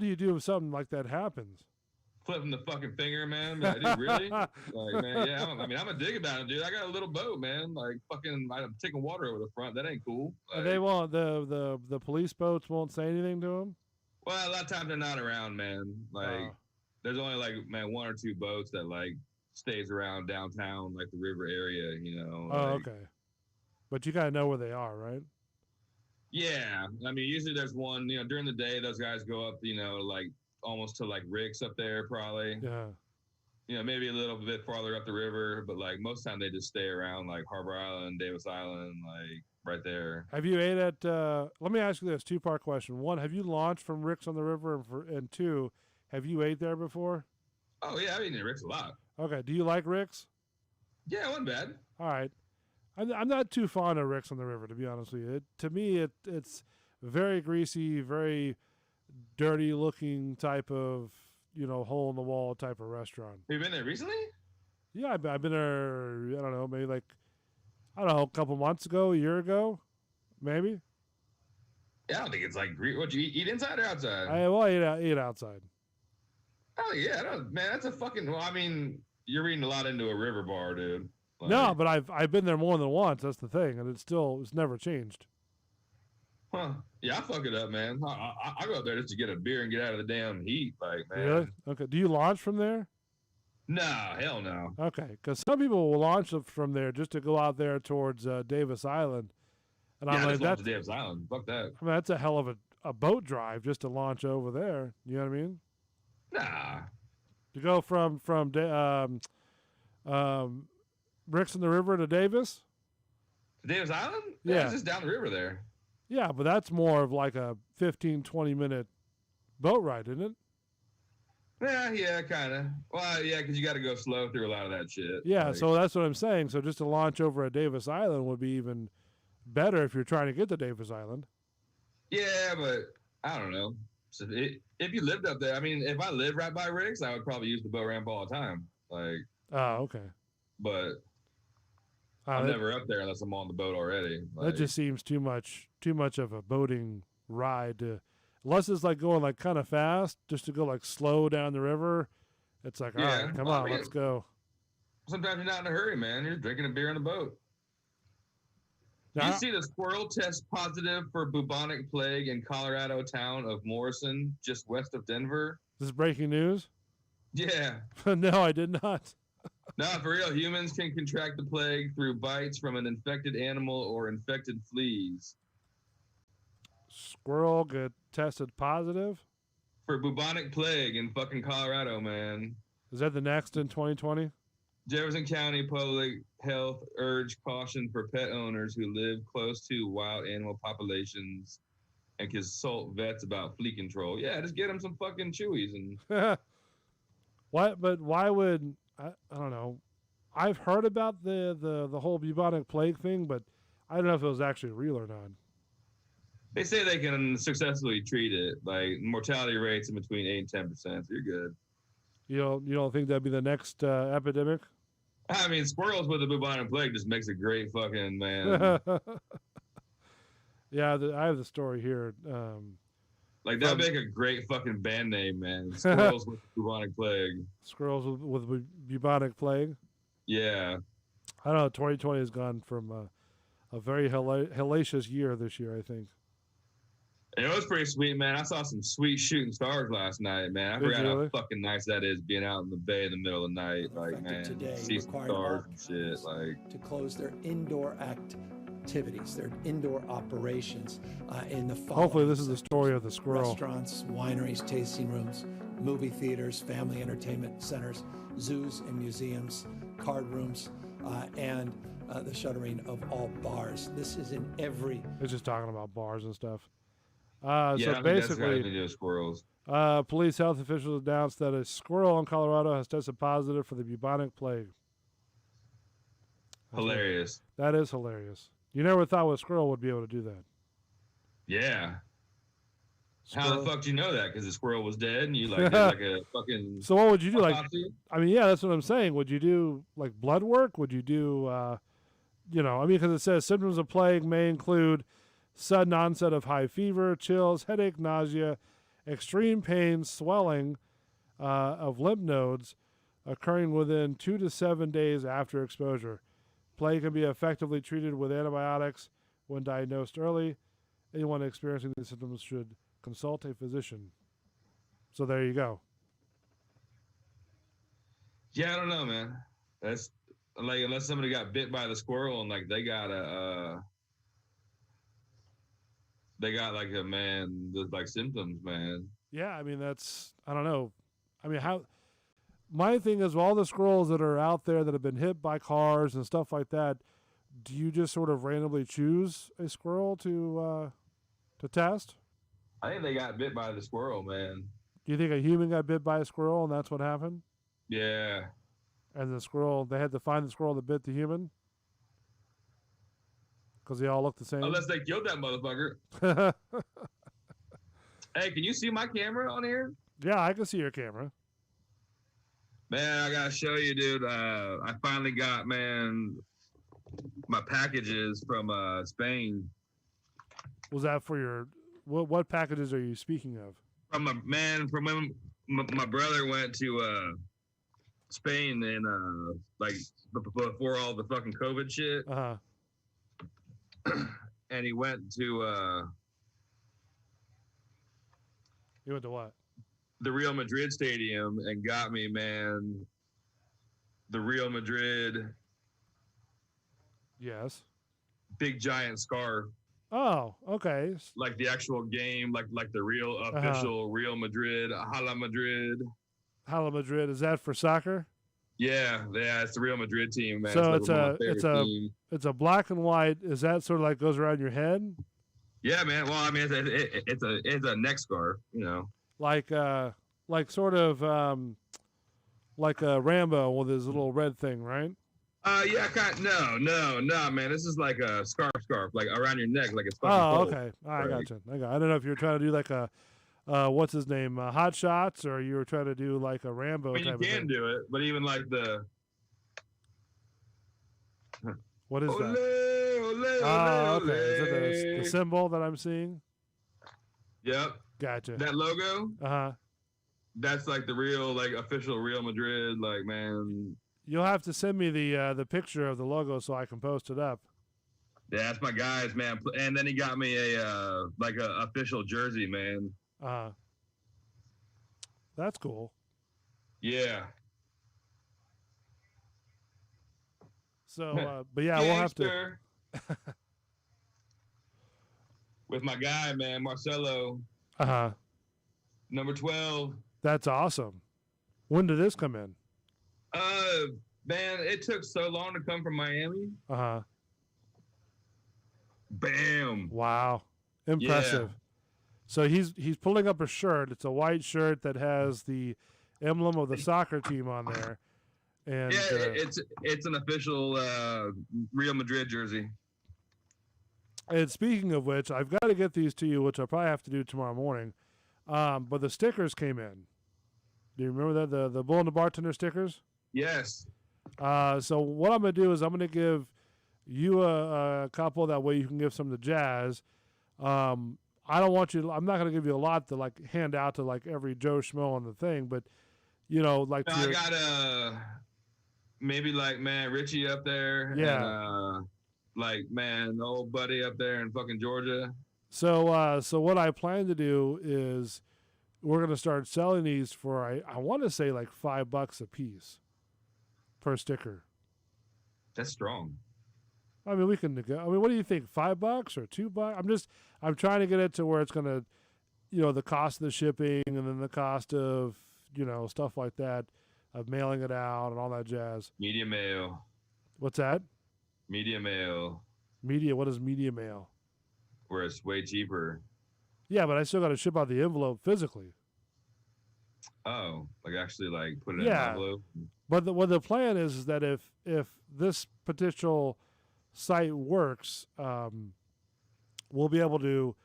do you do if something like that happens? Flipping the fucking finger, man. Like, dude, really? Like, man, yeah. I'm a dig about it, dude. I got a little boat, man. Like, fucking, I'm taking water over the front. That ain't cool. Like, and they won't. The police boats won't say anything to them. Well, a lot of times they're not around, man. Like, there's only like, man, 1 or 2 boats that like stays around downtown, like the river area. Okay. But you gotta know where they are, right? Yeah, I mean, usually there's one. During the day, those guys go up. Like almost to like Rick's up there, probably. Yeah. Maybe a little bit farther up the river, but like most time they just stay around like Harbor Island, Davis Island, like right there. Have you ate at? Let me ask you this 2-part question. 1, have you launched from Rick's on the river? And 2, have you ate there before? Oh yeah, I've eaten at Rick's a lot. Okay. Do you like Rick's? Yeah, it wasn't bad. All right. I'm not too fond of Rick's on the river, to be honest with you. To me, it's very greasy, very dirty looking type of hole in the wall type of restaurant. Have you been there recently? Yeah, I've been there. I don't know, maybe a couple months ago, a year ago, maybe. Yeah, I don't think it's like what you eat inside or outside. I eat outside. Oh yeah, man, that's a fucking. Well, I mean, you're reading a lot into a river bar, dude. Like, no, but I've been there more than once. That's the thing, and it's never changed. Huh? Yeah, I fuck it up, man. I go up there just to get a beer and get out of the damn heat, like, man. Really? Okay. Do you launch from there? Nah, hell no. Okay, because some people will launch from there just to go out there towards Davis Island. And I'm like, that's Davis Island. Fuck that. I mean, that's a hell of a boat drive just to launch over there. You know what I mean? Nah. To go from Rick's in the river to Davis? Davis Island? Yeah. It's just down the river there. Yeah, but that's more of like a 15, 20-minute boat ride, isn't it? Yeah, kind of. Well, yeah, because you got to go slow through a lot of that shit. Yeah, so that's what I'm saying. So just to launch over at Davis Island would be even better if you're trying to get to Davis Island. Yeah, but I don't know. So if you lived up there, I mean, if I lived right by Rick's, I would probably use the boat ramp all the time. Like. Oh, okay. But I'm never up there unless I'm on the boat already. Like, that just seems too much of a boating ride unless it's like going like kind of fast, just to go like slow down the river. It's like, all right, come on, let's go. Sometimes you're not in a hurry, man. You're drinking a beer on the boat. Now, you see the squirrel test positive for bubonic plague in Colorado town of Morrison, just west of Denver. This is breaking news? Yeah. No, I did not. No, for real, humans can contract the plague through bites from an infected animal or infected fleas. Squirrel get tested positive. for bubonic plague in fucking Colorado, man. Is that the next in 2020? Jefferson County Public Health urged caution for pet owners who live close to wild animal populations and consult vets about flea control. Yeah, just get them some fucking chewies and What? But why would I don't know. I've heard about the whole bubonic plague thing, but I don't know if it was actually real or not. they say they can successfully treat it. Like mortality rates in between 8 and 10%. So you're good. You don't think that'd be the next epidemic? I mean, squirrels with the bubonic plague just makes a great fucking man. Yeah, I have the story here. Like that'd make a great fucking band name, man. Squirrels with bubonic plague. Squirrels with bubonic plague. Yeah. I don't know. 2020 has gone from a very hellacious year this year, I think. It was pretty sweet, man. I saw some sweet shooting stars last night, man. I forgot how fucking nice that is being out in the bay in the middle of the night. Like, man, see some stars and shit. Like, to close their indoor activities, their indoor operations in the fall. Hopefully, this is the story of the squirrel. Restaurants, wineries, tasting rooms, movie theaters, family entertainment centers, zoos and museums, card rooms, and the shuttering of all bars. This is in every. It's just talking about bars and stuff. Yeah, so basically, to do with squirrels. Police health officials announced that a squirrel in Colorado has tested positive for the bubonic plague. Hilarious. That is hilarious. You never thought a squirrel would be able to do that. Yeah. Squirrel. How the fuck do you know that? Because the squirrel was dead and you like did like a fucking. So what would you do? Autopsy? Like, I mean, yeah, that's what I'm saying. Would you do like blood work? Would you do, because it says symptoms of plague may include sudden onset of high fever, chills, headache, nausea, extreme pain, swelling of lymph nodes occurring within 2 to 7 days after exposure. Plague can be effectively treated with antibiotics when diagnosed early. Anyone experiencing these symptoms should consult a physician. So there you go. Yeah, I don't know, man. That's like unless somebody got bit by the squirrel and like they got like a man with like symptoms, man. Yeah, I mean I don't know. I mean my thing is all the squirrels that are out there that have been hit by cars and stuff like that, do you just sort of randomly choose a squirrel to test? I think they got bit by the squirrel, man. Do you think a human got bit by a squirrel and that's what happened? Yeah. And the squirrel, they had to find the squirrel that bit the human? Because they all look the same? Unless they killed that motherfucker. Hey, can you see my camera on here? Yeah, I can see your camera. Man, I gotta show you, dude. I finally got, man, my packages from Spain. Was that for your... What packages are you speaking of? From when my brother went to Spain and like before all the fucking COVID shit. Uh-huh. And he went to You went to what? the Real Madrid stadium and got me, man, the Real Madrid Yes. big giant scarf. Oh, okay. Like the actual game, like the real official Real Madrid, Hala Madrid. Hala Madrid, is that for soccer? Yeah, it's the Real Madrid team, man. So team. it's a black and white. Is that sort of like goes around your head? Yeah, man. Well, I mean, it's a neck scarf, you know. Like sort of like a Rambo with his little red thing, right? Yeah, no, man. This is like a scarf, like around your neck, like it's fucking Oh, cold. okay. I got you. I don't know if you were trying to do like a what's his name, Hot Shots, or you were trying to do like a Rambo I mean, type you of can thing. do it, but even like the What is ole, that? ole, Oh, ole, okay. Is it ole. the symbol that I'm seeing? Yep, Gotcha. that logo. Uh-huh. That's like the real, like official Real Madrid, like man. You'll have to send me the picture of the logo so I can post it up. Yeah, that's my guys, man. And then he got me a like a official jersey, man. That's cool. Yeah. So, but yeah, we'll have to. with my guy, man, Marcelo, number 12. That's awesome. When did this come in? Man, it took so long to come from Miami. Bam. Wow. Impressive. Yeah. So he's pulling up a shirt. It's a white shirt that has the emblem of the soccer team on there. And yeah, it's an official Real Madrid jersey. And speaking of which, I've got to get these to you, which I'll probably have to do tomorrow morning. But the stickers came in. Do you remember that the Bull and the Bartender stickers? Yes. So what I'm going to do is I'm going to give you a couple. That way you can give some to Jazz. I don't want you. I'm not going to give you a lot to like hand out to like every Joe Schmo on the thing, but you know, like I got maybe like man Richie up there. Yeah. And, like man, old buddy up there in fucking Georgia. So what I plan to do is we're going to start selling these for I want to say like $5 a piece per sticker. That's strong. I mean, we can. I mean, what do you think? $5 or $2? I'm trying to get it to where it's going to, you know, the cost of the shipping and then the cost of, you know, stuff like that, of mailing it out and all that jazz. Media mail. What's that? Media mail. Media. What is media mail? Where it's way cheaper. Yeah, but I still got to ship out the envelope physically. Oh, like actually like put it in an envelope. But what the plan is that if this potential site works, we'll be able to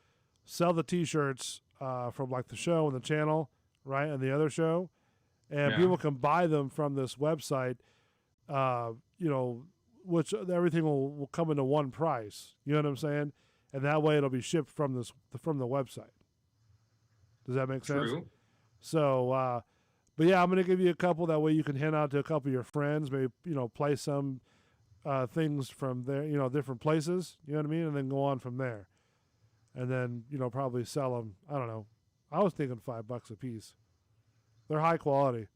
sell the T-shirts from like the show and the channel, right, and the other show, and people can buy them from this website. You know, which everything will come into one price. You know what I'm saying? And that way it'll be shipped from the website. Does that make sense? True. So, but yeah, I'm going to give you a couple. That way you can hand out to a couple of your friends. Maybe, you know, play some things from there, you know, different places. You know what I mean? And then go on from there. And then, you know, probably sell them. I don't know. I was thinking $5 a piece. They're high quality.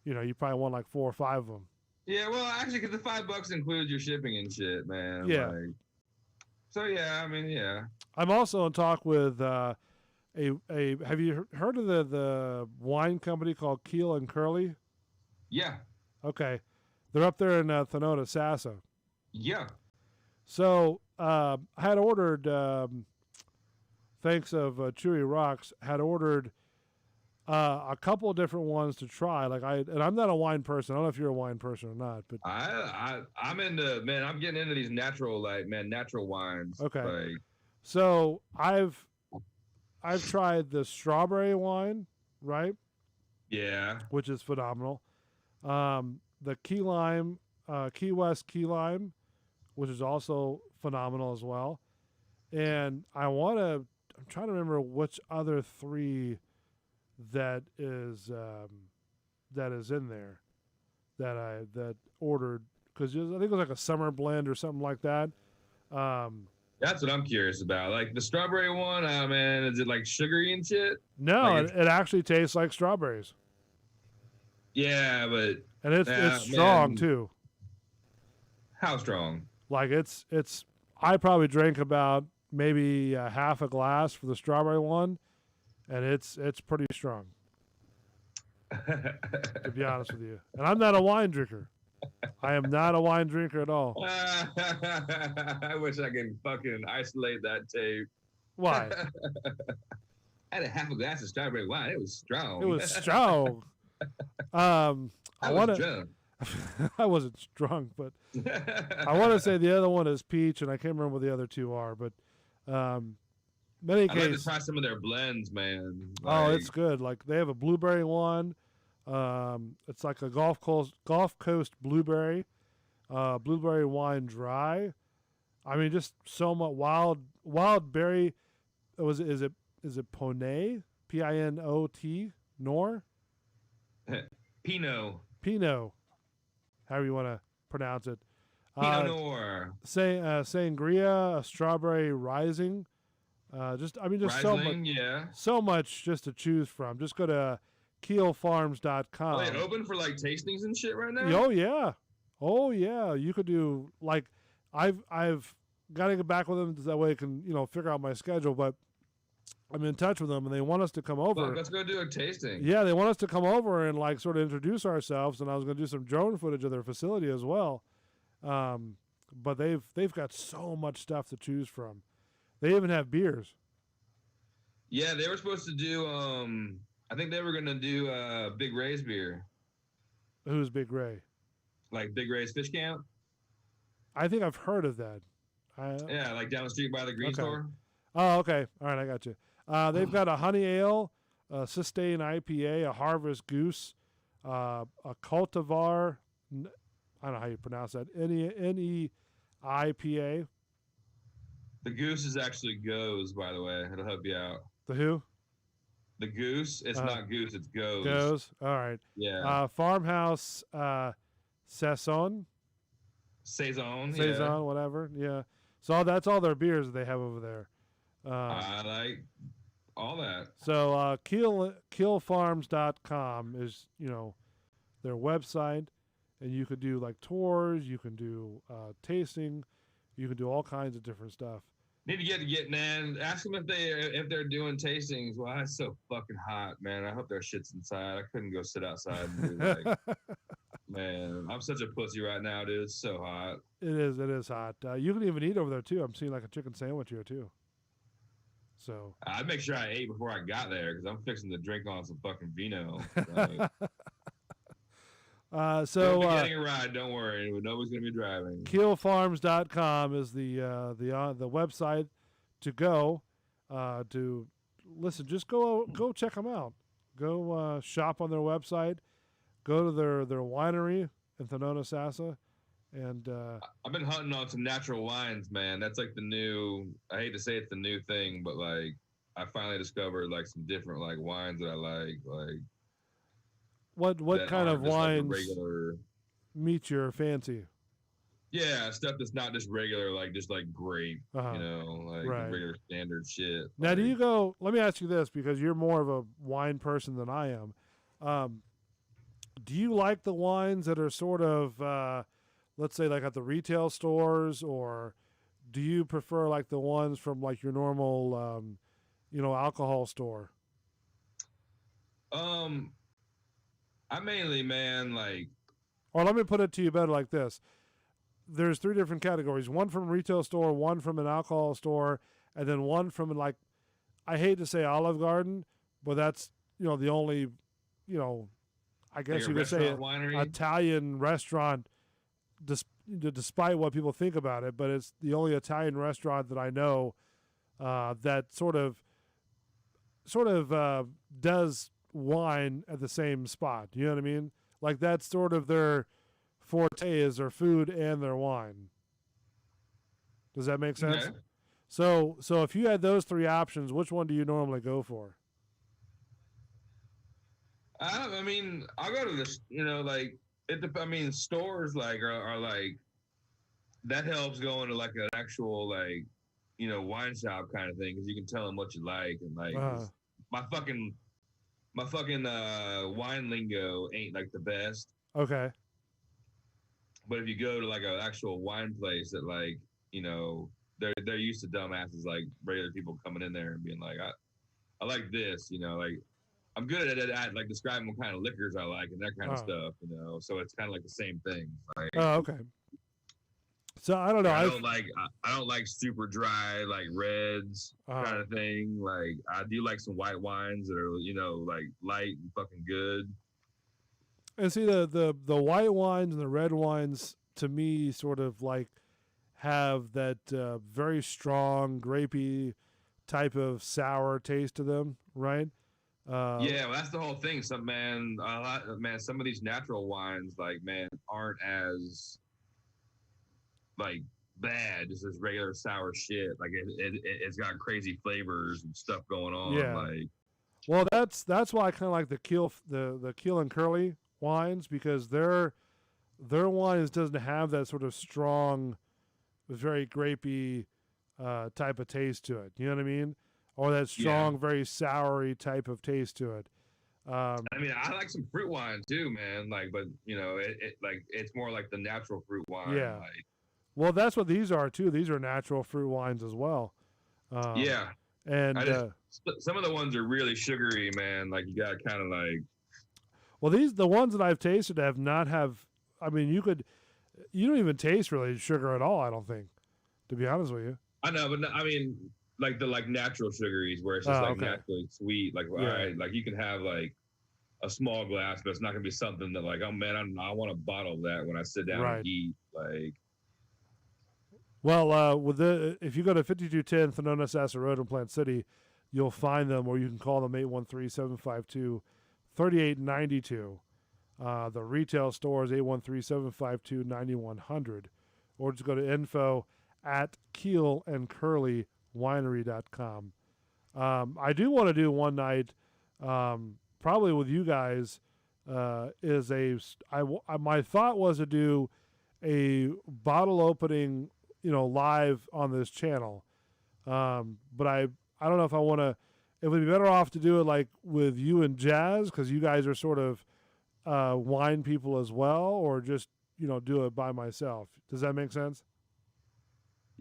You know, you probably want like 4 or 5 of them. Yeah, well, actually, because the $5 includes your shipping and shit, man. Yeah. Like, so yeah, I mean, yeah. I'm also in talk with have you heard of the wine company called Keel and Curly? Yeah. Okay. They're up there in Thinota, Sassa. Yeah. So I had ordered, thanks of Chewy Rocks, had ordered a couple of different ones to try. Like and I'm not a wine person. I don't know if you're a wine person or not, but I'm into, man, I'm getting into these natural wines. Okay. Like, so I've tried the strawberry wine, right? Yeah. Which is phenomenal. The key West key lime, which is also phenomenal as well. And I'm trying to remember which other 3 that is in there that ordered, because I think it was like a summer blend or something like that. That's what I'm curious about. Like the strawberry one, man, is it like sugary and shit? No, like it actually tastes like strawberries. Yeah, but and it's strong man. too. How strong? Like it's I probably drank about maybe half a glass for the strawberry one, and it's pretty strong. To be honest with you, and I'm not a wine drinker. I am not a wine drinker at all. I wish I could fucking isolate that tape. Why? I had a half a glass of strawberry wine. It was strong. It was strong. I was drunk. I wasn't drunk, but I want to say the other one is peach, and I can't remember what the other 2 are. But many cases, I'd like to try some of their blends, man. Oh, it's good. Like they have a blueberry one. It's like a Gulf Coast blueberry, blueberry wine dry. I mean, just so much wild berry. Is it Ponay? Pinot Nor? Pinot. However you want to pronounce it. Pinot Noir. Sangria, a strawberry rising. Just Riesling, so much. Yeah. So much just to choose from. Just go to keelfarms.com. Are they open for like tastings and shit right now? Oh yeah. You could do like I've got to get back with them so that way I can, figure out my schedule. But I'm in touch with them, and they want us to come over. Look, let's go do a tasting. Yeah, they want us to come over and like sort of introduce ourselves, and I was going to do some drone footage of their facility as well. But they've got so much stuff to choose from. They even have beers. Yeah, they were supposed to do. I think they were going to do Big Ray's beer. Who's Big Ray? Like Big Ray's Fish Camp. I think I've heard of that. Yeah, like down the street by the green store. Oh, okay. All right, I got you. They've got a honey ale, a Sustain IPA, a Harvest Goose, a cultivar. I don't know how you pronounce that. NEIPA. The goose is actually goes, by the way. It'll help you out. The who? The goose. It's not goose. It's goes. Goes. All right. Yeah. Farmhouse Saison. Saison. Saison, whatever. Yeah. So that's all their beers that they have over there. I like all that. So killfarms.com is, their website, and you could do like tours, you can do tasting, you can do all kinds of different stuff. Need to get man. Ask them if they're doing tastings. Well, it's so fucking hot, man. I hope their shit's inside. I couldn't go sit outside and do like, man. I'm such a pussy right now, dude. It's so hot. It is hot. You can even eat over there too. I'm seeing like a chicken sandwich here too. So I'd make sure I ate before I got there because I'm fixing to drink on some fucking vino. Like, so getting a ride, don't worry. Nobody's gonna be driving. Killfarms.com is the website to go to listen. Just go check them out. Go shop on their website. Go to their winery in Thonotosassa, and I've been hunting on some natural wines, man. That's like the new. I hate to say it's the new thing, but like I finally discovered like some different like wines that I like. What kind of wines like regular meet your fancy? Yeah, stuff that's not just regular, like just like grape, Uh-huh. Like Right. regular standard shit. Now, like, do you go? Let me ask you this, because you're more of a wine person than I am. Do you like the wines that are sort of, let's say, like at the retail stores, or do you prefer like the ones from like your normal, alcohol store? I mainly, man, like. Or let me put it to you better like this. There's 3 different categories. One from a retail store, one from an alcohol store, and then one from like, I hate to say Olive Garden, but that's, the only, I guess Like you could say winery? Italian restaurant, despite what people think about it, but it's the only Italian restaurant that I know that sort of does wine at the same spot. You know what I mean? Like that's sort of their forte, is their food and their wine. Does that make sense? Okay. So if you had those 3 options, which one do you normally go for? I mean, I'll go to this, like, stores, like, are like, that helps going to, like, an actual, like, wine shop kind of thing, because you can tell them what you like, and, like, my fucking wine lingo ain't, like, the best. Okay. But if you go to, like, an actual wine place that, like, they're used to dumbasses, like, regular people coming in there and being like, I like this, like, I'm good at like describing what kind of liquors I like and that kind of stuff, So it's kind of like the same thing. Like, Oh, okay. So I don't know. I don't like super dry like reds kind of thing. Like I do like some white wines that are like light and fucking good. And see the white wines and the red wines to me sort of like have that very strong grapey type of sour taste to them, right? Yeah, well, that's the whole thing. Some of these natural wines, like, man, aren't as like bad as this regular sour shit. Like it's got crazy flavors and stuff going on. Yeah. Like, well, that's why I kind of like the Keel and Curly wines, because their wines doesn't have that sort of strong, very grapey type of taste to it. You know what I mean? Or that strong, very soury type of taste to it. I mean, I like some fruit wine too, man. Like, but it like it's more like the natural fruit wine. Yeah. Like, Well, that's what these are too. These are natural fruit wines as well. Yeah. And Some of the ones are really sugary, man. Like you got kind of like. well, the ones that I've tasted have not have. I mean, you don't even taste really sugar at all. I don't think, to be honest with you. I know, but I mean, like the natural sugaries where it's just okay. naturally sweet. Like, all right, like you can have like a small glass, but it's not gonna be something that like, oh man, I want to bottle that when I sit down and eat. Like, well, if you go to 5210 Thenona Sassa Road in Plant City, you'll find them, or you can call them 813-752-3892. The retail store is 813-752-9100, or just go to info@keelandcurlywinery.com. I do want to do one night, probably with you guys. My thought was to do a bottle opening, live on this channel. But I don't know if I want to. It would be better off to do it like with you and Jazz, because you guys are sort of wine people as well, or just do it by myself. Does that make sense?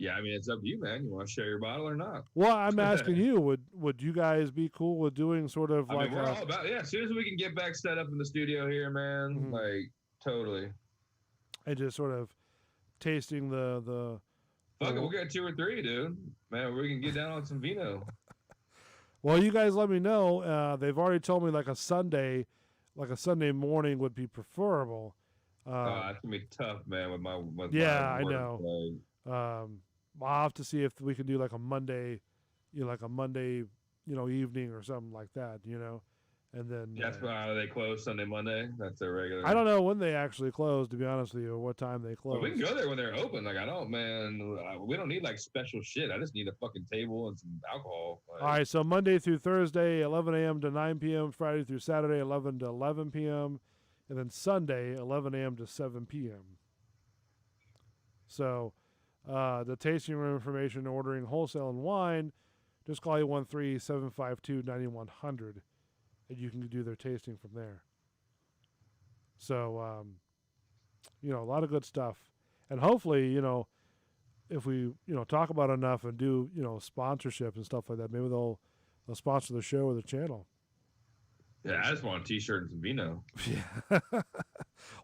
yeah, I mean, it's up to you, man. You want to share your bottle or not? Well, I'm asking you, would you guys be cool with doing sort of I mean, we're all about as soon as we can get back set up in the studio here, man. Like totally. And just sort of tasting the Fuck it, we'll get 2 or 3, dude. Man, we can get down on some vino. Well, you guys let me know. They've already told me like a Sunday morning would be preferable. It's gonna be tough, man. With my I know. I'll have to see if we can do like a Monday, evening or something like that, and then. That's why they close Sunday, Monday. That's their regular. I don't know when they actually close, to be honest with you, or what time they close. Well, we can go there when they're open. Like, we don't need like special shit. I just need a fucking table and some alcohol. Like, all right, so Monday through Thursday, 11 a.m. to 9 p.m. Friday through Saturday, 11 to 11 p.m. And then Sunday, 11 a.m. to 7 p.m. So the tasting room information, ordering wholesale and wine, just call 813-752-9100, and you can do their tasting from there. So, a lot of good stuff. And hopefully, if we, talk about it enough and do, sponsorship and stuff like that, maybe they'll sponsor the show or the channel. Yeah, I just want a t-shirt and some vino. Yeah.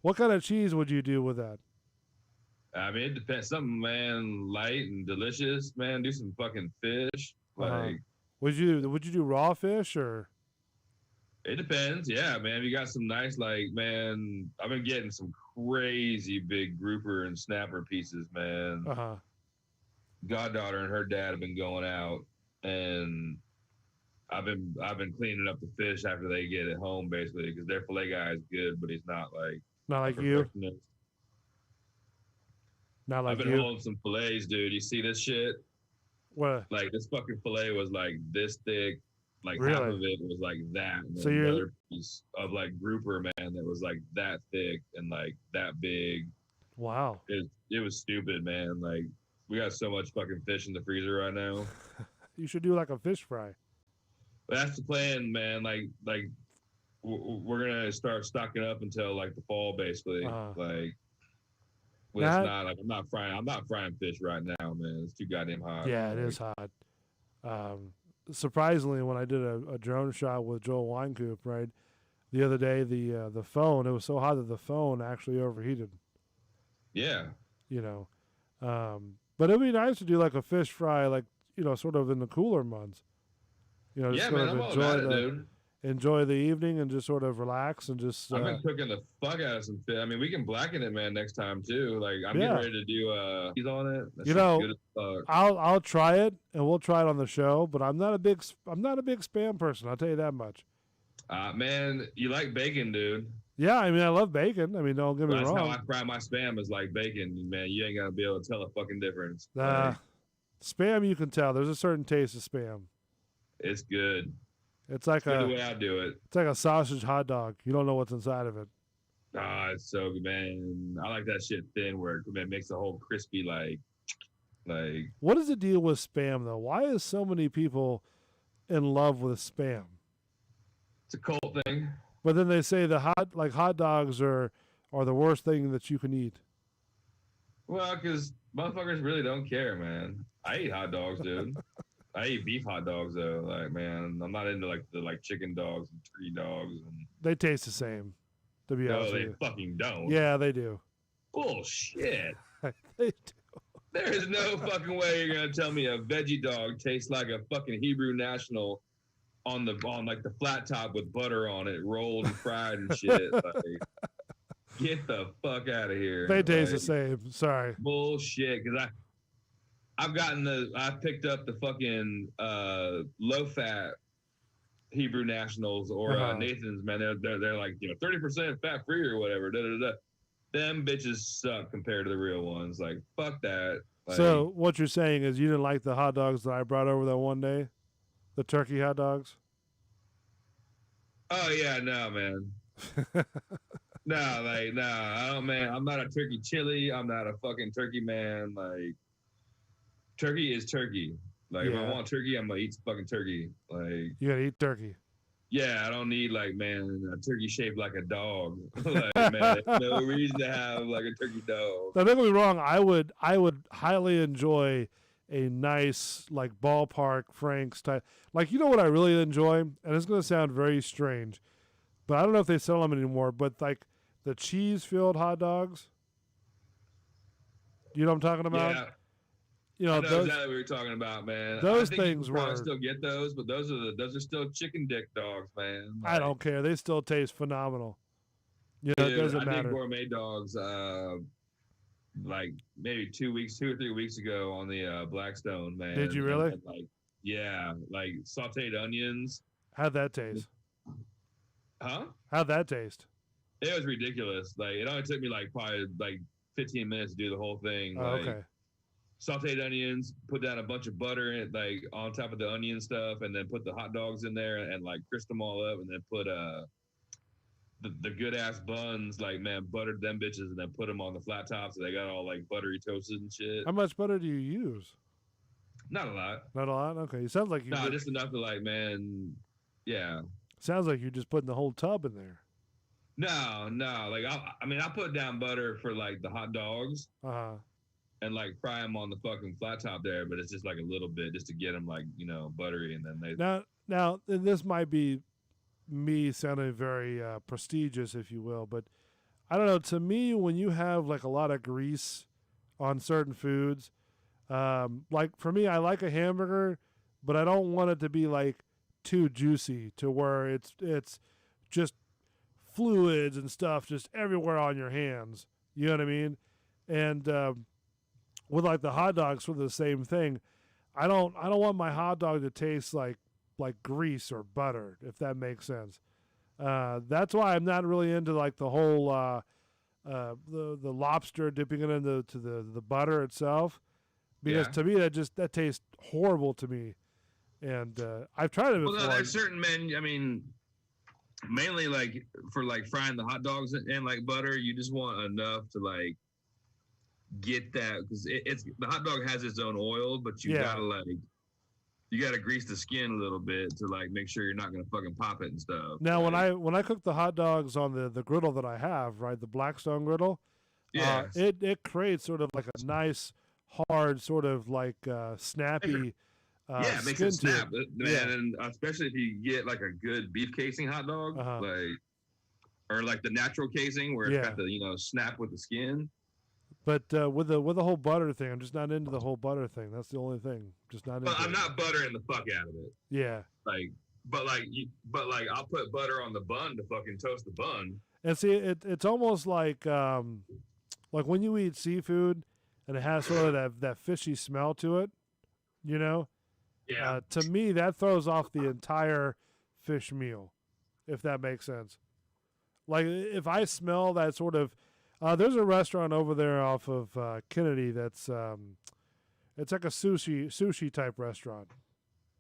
What kind of cheese would you do with that? I mean, it depends. Something, man, light and delicious, man. Do some fucking fish. Like, would you do raw fish or? It depends. Yeah, man. You got some nice, like, man. I've been getting some crazy big grouper and snapper pieces, man. Goddaughter and her dad have been going out, and I've been cleaning up the fish after they get it home, basically, because their fillet guy is good, but he's not like you. Not like I've been holding some fillets, dude. You see this shit? What? Like this fucking fillet was like this thick. Like really? Half of it was like that. And so you're another piece of like grouper, man, that was like that thick and like that big. Wow. It was stupid, man. Like we got so much fucking fish in the freezer right now. You should do like a fish fry. That's the plan, man. Like we're gonna start stocking up until like the fall, basically. Like. Well, it's not like I'm not frying fish right now, man. It's too goddamn hot. Yeah, it is hot. Surprisingly, when I did a drone shot with Joel Weinkoop, right, the other day, the phone, it was so hot that the phone actually overheated. Yeah. But it'd be nice to do like a fish fry, like sort of in the cooler months. Just yeah, sort man, of I'm all about it, dude. Enjoy the evening and just sort of relax and just. I've been cooking the fuck out of some fish. I mean, we can blacken it, man, next time too. Like I'm getting ready to do cheese on it. That's good as fuck. I'll try it and we'll try it on the show. But I'm not a big spam person. I'll tell you that much. Man, you like bacon, dude. Yeah, I mean, I love bacon. I mean, don't get me wrong. That's how I fry my spam is like bacon, man. You ain't gonna be able to tell a fucking difference. Spam, you can tell. There's a certain taste of spam. It's good. It's like the way I do it. It's like a sausage hot dog. You don't know what's inside of it. It's so good, man. I like that shit thin where it makes the whole crispy like. What is the deal with spam though? Why is so many people in love with spam? It's a cult thing. But then they say hot dogs are the worst thing that you can eat. Well, because Motherfuckers really don't care, man. I eat hot dogs, dude. I eat beef hot dogs though. Like, man, I'm not into like the chicken dogs and turkey dogs and They taste the same, to be honest no, with they you. fucking don't. Yeah, they do. Bullshit. They do. There is no fucking way you're gonna tell me a veggie dog tastes like a fucking Hebrew National on like the flat top with butter on it, rolled and fried and shit. Like, get the fuck out of here. They taste the Like, same. Sorry. bullshit. Because I picked up the fucking low fat Hebrew Nationals or Nathan's, man. They're like 30% fat free or whatever. Da, da, da. Them bitches suck compared to the real ones. Like, fuck that. Like, So what you're saying is you didn't like the hot dogs that I brought over that one day, the turkey hot dogs? oh yeah, no, man. No, I don't, man. I'm not a turkey chili. I'm not a fucking turkey man. Like, turkey is turkey. Like, if I want turkey, I'm gonna eat fucking turkey. Like, You gotta eat turkey. yeah, I don't need like, man, a turkey shaped like a dog. Like, man, there's no reason to have like a turkey dog. Now, don't get me wrong. I would highly enjoy a nice like ballpark Frank's type. Like, you know what I really enjoy, and it's gonna sound very strange, but I don't know if they sell them anymore. But like the cheese-filled hot dogs. You know what I'm talking about? Yeah, You know, I know those, exactly what you're talking about, man. those I think things you can probably were- still get those, but those are still chicken dick dogs, man. I don't care. They still taste phenomenal. You know, it Dude, doesn't I matter. did gourmet dogs like maybe 2 or 3 weeks ago on the Blackstone, man. Did you And really? then, like, yeah, like sauteed onions. How'd that taste? Huh? How'd that taste? It was ridiculous. Like, it only took me like probably like 15 minutes to do the whole thing. Oh, Like, okay. sauteed onions, put down a bunch of butter in it, like on top of the onion stuff, and then put the hot dogs in there and like crisp them all up, and then put the good ass buns, like, man, buttered them bitches, and then put them on the flat top so they got all like buttery toasted and shit. How much butter do you use? Not a lot. Not a lot. Okay, it sounds like you. No, just enough to like, man, yeah. Sounds like you're just putting the whole tub in there. No, like I put down butter for like the hot dogs and like fry them on the fucking flat top there, but it's just like a little bit just to get them like buttery, and then they. Now, and this might be me sounding very prestigious, if you will, but I don't know. To me, when you have like a lot of grease on certain foods, like for me, I like a hamburger, but I don't want it to be like too juicy to where it's just fluids and stuff just everywhere on your hands. You know what I mean? And with like the hot dogs for the same thing, I don't want my hot dog to taste like grease or butter, if that makes sense. That's why I'm not really into like the whole the lobster dipping it into the butter itself, because to me that tastes horrible to me. And I've tried it before. Well, no, there's certain men. I mean, mainly like for like frying the hot dogs and like butter, you just want enough to like get that, because it's the hot dog has its own oil, but you gotta grease the skin a little bit to like make sure you're not gonna fucking pop it and stuff. Now, when I cook the hot dogs on the griddle that I have, right, the Blackstone griddle, it creates sort of like a nice hard sort of like snappy. It makes it snap, man, Yeah. and especially if you get like a good beef casing hot dog, or like the natural casing where it's got the snap with the skin. But with the whole butter thing, I'm just not into the whole butter thing. That's the only thing. Just not into But I'm it. not buttering the fuck out of it. Yeah. But I'll put butter on the bun to fucking toast the bun. And see, it's almost like when you eat seafood and it has sort of that fishy smell to it, you know? Yeah. To me, that throws off the entire fish meal, if that makes sense. Like, if I smell that sort of... there's a restaurant over there off of Kennedy that's... it's like a sushi type restaurant.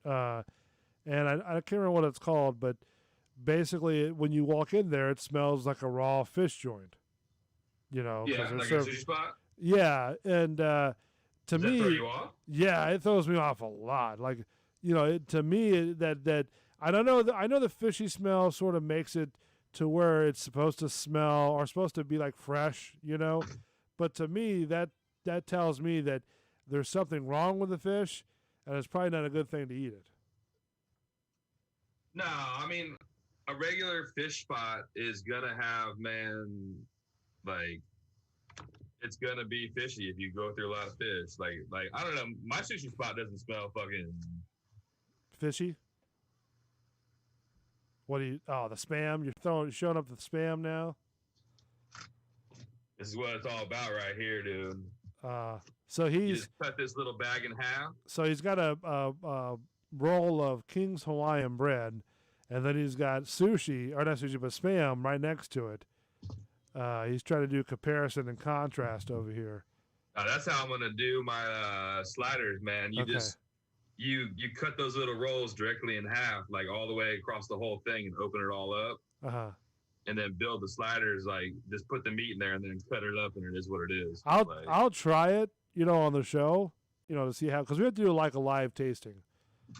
And I can't remember what it's called, but basically, when you walk in there, it smells like a raw fish joint. You know? Yeah, like a sushi spot? Yeah, and... to Does me, that throw you off? Yeah, it throws me off a lot. Like, to me, that I don't know. I know the fishy smell sort of makes it to where it's supposed to smell or supposed to be like fresh, But to me, that that tells me that there's something wrong with the fish, and it's probably not a good thing to eat it. No, I mean, a regular fish spot is gonna have, man, like, it's gonna be fishy if you go through a lot of fish. Like I don't know, my sushi spot doesn't smell fucking fishy. What do you? Oh, the spam. You're showing up the spam now. This is what it's all about right here, dude. So You he's just cut this little bag in half. so he's got a roll of King's Hawaiian bread, and then he's got sushi, or not sushi, but spam right next to it. He's trying to do comparison and contrast over here. That's how I'm gonna do my sliders, man. You Okay. just you cut those little rolls directly in half, like all the way across the whole thing, and open it all up, and then build the sliders. Like just put the meat in there and then cut it up, and it is what it is. I'll try it, on the show, to see how, because we have to do like a live tasting.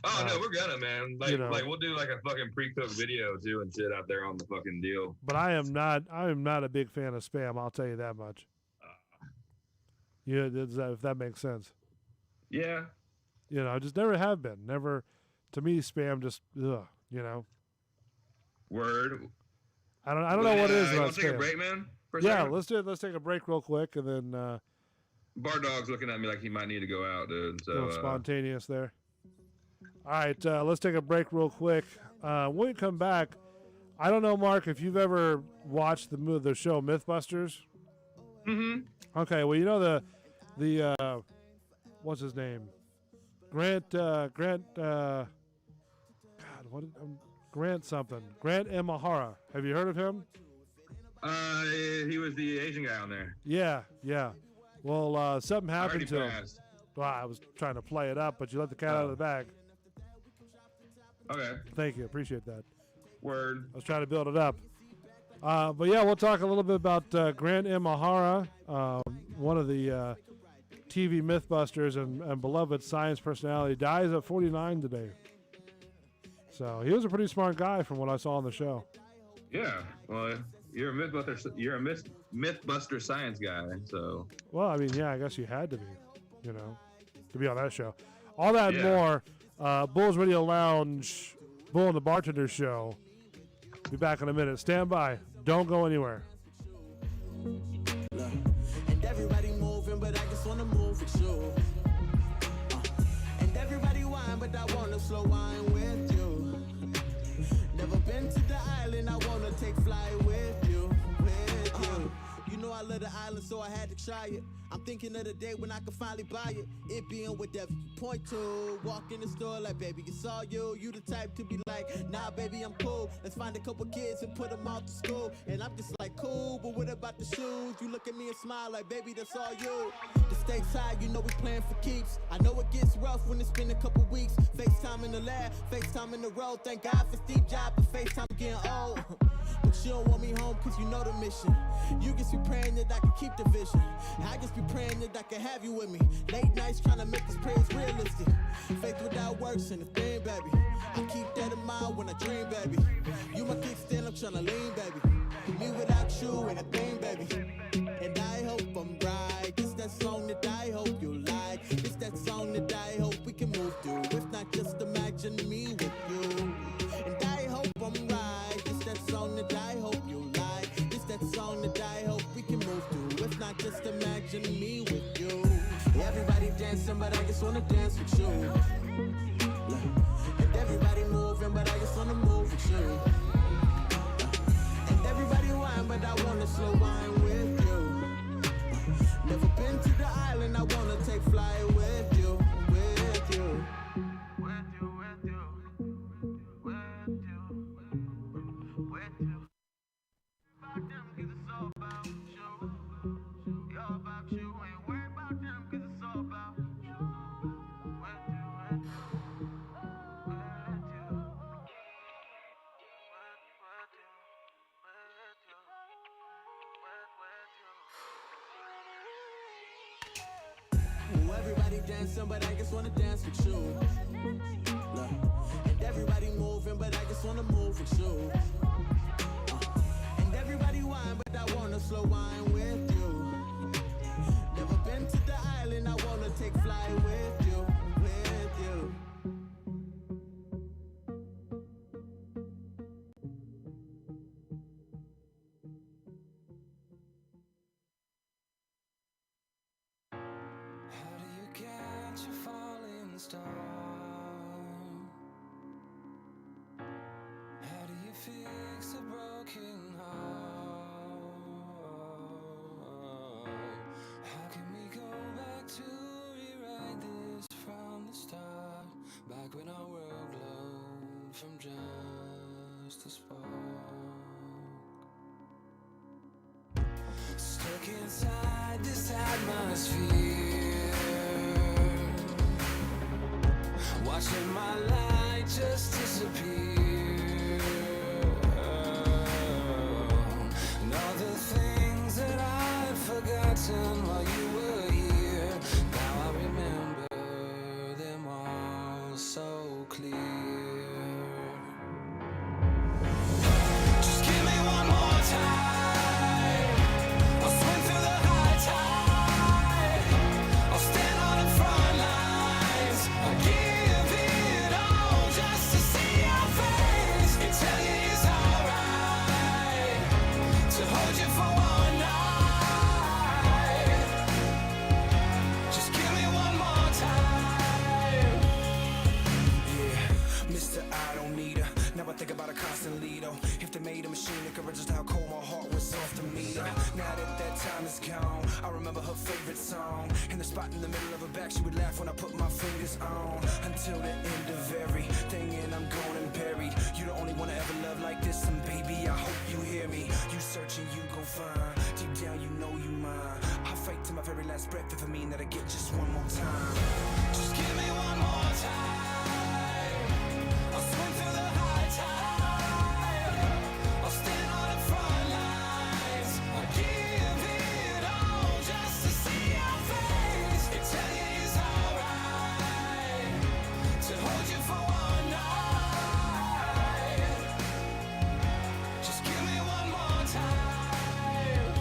Oh no, we're gonna, man. Like, you know. like we'll do like a fucking pre-cooked video too and shit out there on the fucking deal. But I am not a big fan of spam. I'll tell you that much. If that makes sense. Yeah. I just never have been. Never. To me, spam just Word. I don't know what it is you about wanna take a spam. break, man? For a Yeah, second? let's do it. Let's take a break real quick, and then Bar Dog's looking at me like he might need to go out, dude. a So little spontaneous there. All right, let's take a break real quick. When we come back, I don't know, Mark, if you've ever watched the show MythBusters. Okay, well, the what's his name? Grant God, Grant something. Grant Imahara. Have you heard of him? he was the Asian guy on there. Yeah. Well, something happened to him. Passed. Well, I was trying to play it up, but you let the cat out of the bag. Okay. Thank you. Appreciate that. Word. I was trying to build it up. But yeah, we'll talk a little bit about Grant Imahara, one of the TV Mythbusters and beloved science personality. Dies at 49 today. So he was a pretty smart guy from what I saw on the show. Yeah. Well, you're a MythBuster. You're a MythBuster science guy. So. Well, I mean, yeah, I guess you had to be, to be on that show. All that and Yeah. more. Bulls Radio Lounge, Bull and the Bartender Show. Be back in a minute. Stand by. Don't go anywhere. And everybody moving, but I just wanna move with you. And everybody whine, but I wanna slow wine with you. Never been to the island, I wanna take flight with you. You know I love the island, so I had to try it. I'm thinking of the day when I could finally buy it. It being whatever you point to. Walk in the store like, baby, it's all you. You the type to be like, nah, baby, I'm cool. Let's find a couple kids and put them off to school. And I'm just like, cool, but what about the shoes? You look at me and smile like, baby, that's all you. The stakes high, you know we playing for keeps. I know it gets rough when it's been a couple weeks. FaceTime in the lab, FaceTime in the road. Thank God for Steve Jobs, but FaceTime getting old. But you don't want me home cause you know the mission. You just be praying that I can keep the vision. I just be praying that I can have you with me. Late nights trying to make this prayers realistic. Faith without works and a thing, baby. I keep that in mind when I dream, baby. You my kickstand, I'm trying to lean, baby. Me without you ain't a thing, baby. And I hope I'm right. It's that song that I hope you like. It's that song that I hope we can move through. If not, just imagine me with you. And I hope I'm right. It's that song that I hope you like. It's that song that I hope we can move through. If not, just imagine me with you. Everybody dancing, but I just wanna dance with you. And everybody moving, but I just wanna move with you. And everybody whine, but I wanna slow wine with you. Never been to the island, I wanna take flight with you, with you. Everybody dancing, but I just wanna dance with you. And everybody moving, but I just wanna move with you. And everybody whine, but I wanna slow wine with you. Never been to the take flight with you, with you. How do you catch a falling star? How do you fix a broken heart? How can we go back to rewrite this from the start? Back when our world glowed from just a spark. Stuck inside this atmosphere, watching my light just disappear. And all the things that I'd forgotten while you were here, now I remember them all so clear. Just give me one more time. I'll swim through the high tide. I'll stand on the front lines. I'll give it all just to see your face and tell you it's alright to hold you for one night. Just give me one more time. Yeah, Mr. I don't need her. Now I think about her constantly though. If they made a machine that could register how cold my heart was off to me. Now that time is gone, I remember her favorite song. In the spot in the middle of her back, she would laugh when I put my fingers on. Until the end of everything, and I'm gone and buried. You the only one I ever loved like this, and baby, I hope you hear me. You searching, you gon' find. Deep down, you know you mine. I'll fight to my very last breath if it mean that I get just one more time. Just give me one more time. I'll swim through the high tide. I'll stand on the front lines. I'll give it all just to see your face and tell you it's alright to hold you for one night. Just give me one more time.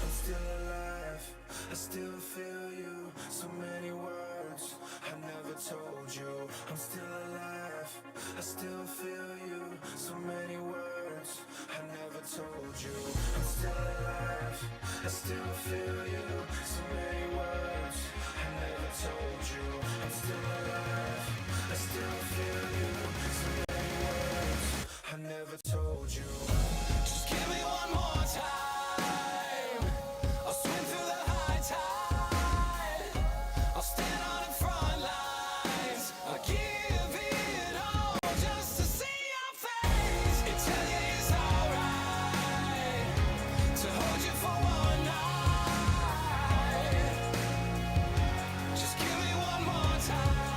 I'm still alive, I still feel you. So many words I never told you. I'm still alive, I still feel you. So many words I never told you. I'm still alive, I still feel you. So many words I never told you. I'm still alive, I still feel you. So many words I never told you. Just give me one more time. I'll swim through the high tide. I'll stand on the front lines. I'll give it all just to see your face and tell you it's alright to hold you for one night. Just give me one more time.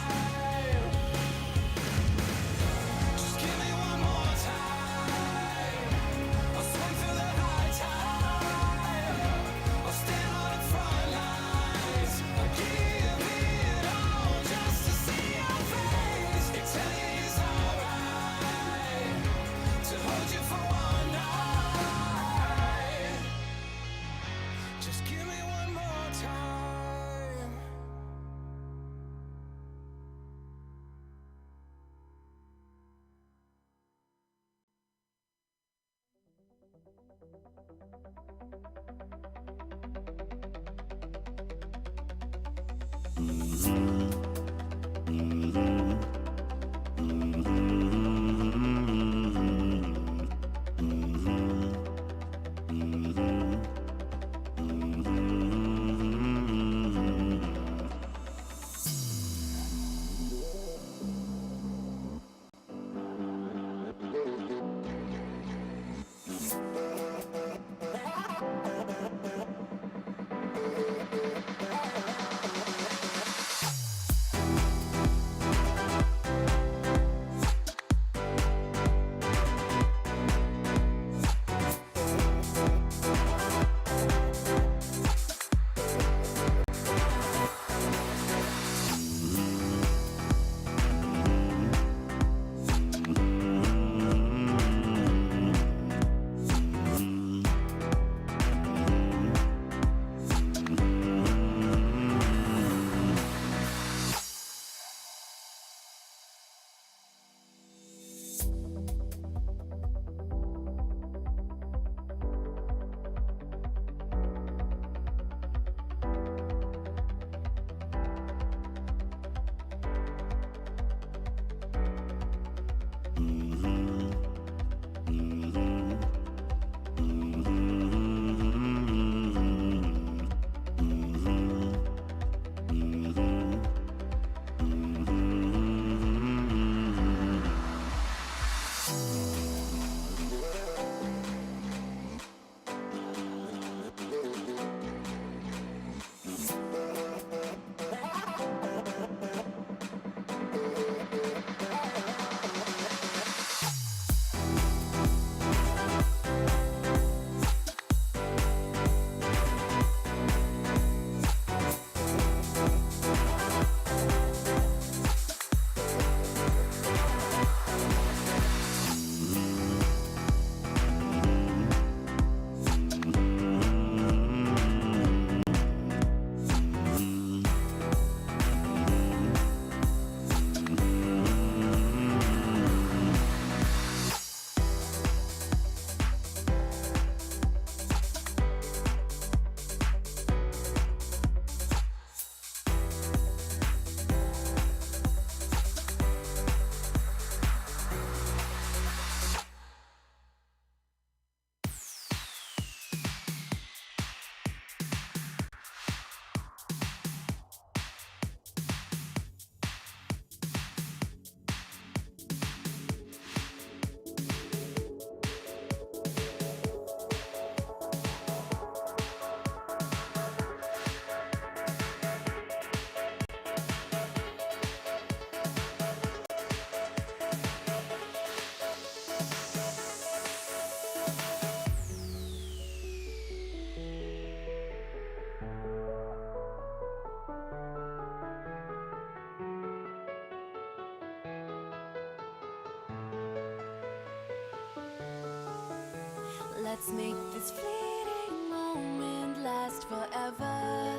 Let's make this fleeting moment last forever.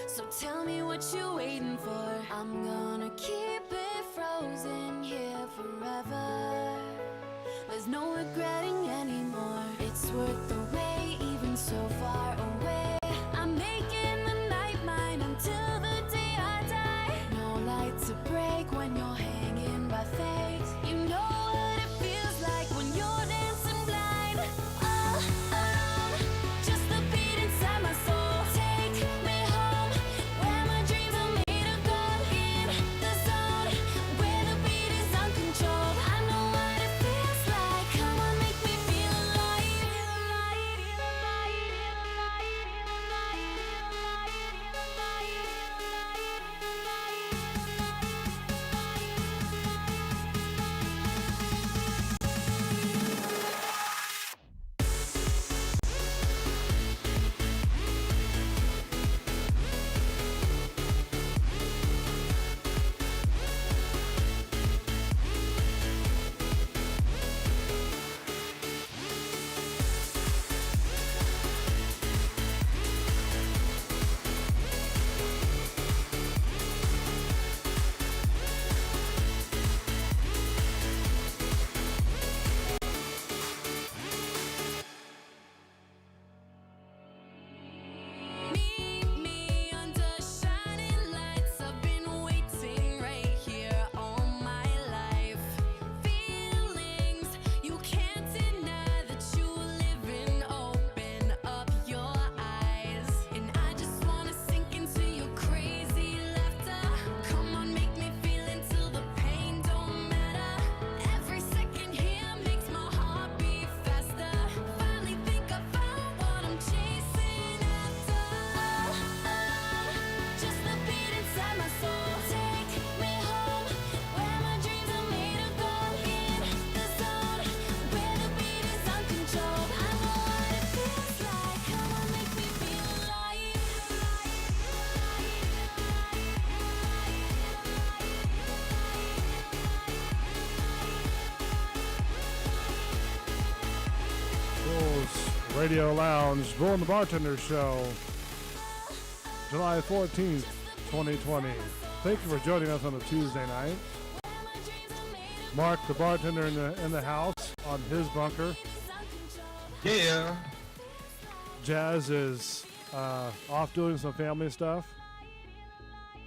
So tell me what you're waiting for. I'm gonna keep it frozen here forever. There's no regretting anymore. It's worth the wait, even so far away. I'm making the night mine until the day I die. No light to break when you're hanging by fate. You know what it feels like when you're dancing blind. All alone, just the beat inside my soul. Take me home, where my dreams are made of gold. In the zone, where the beat is uncontrolled. I know what it feels like. Come on, make me feel alive. Meet me under shining lights. I've been waiting right here all my life. Feelings you can't deny that you live in. Open up your eyes, and I just wanna sink into your crazy laughter. Come on, make me feel until the pain don't matter. Every second here makes my heart beat faster. Finally think I found what I'm chasing after. Just the beat inside my soul. Take me home, where my dreams are made of gold. In the zone, where the beat is uncontrolled. I know what it feels like. Come on, make me feel alive. Bulls Radio Lounge, Bull and the Bartender Show, July 14th, 2020. Thank you for joining us on a Tuesday night. Mark, the bartender in the house, on his bunker. Yeah. Jazz is off doing some family stuff.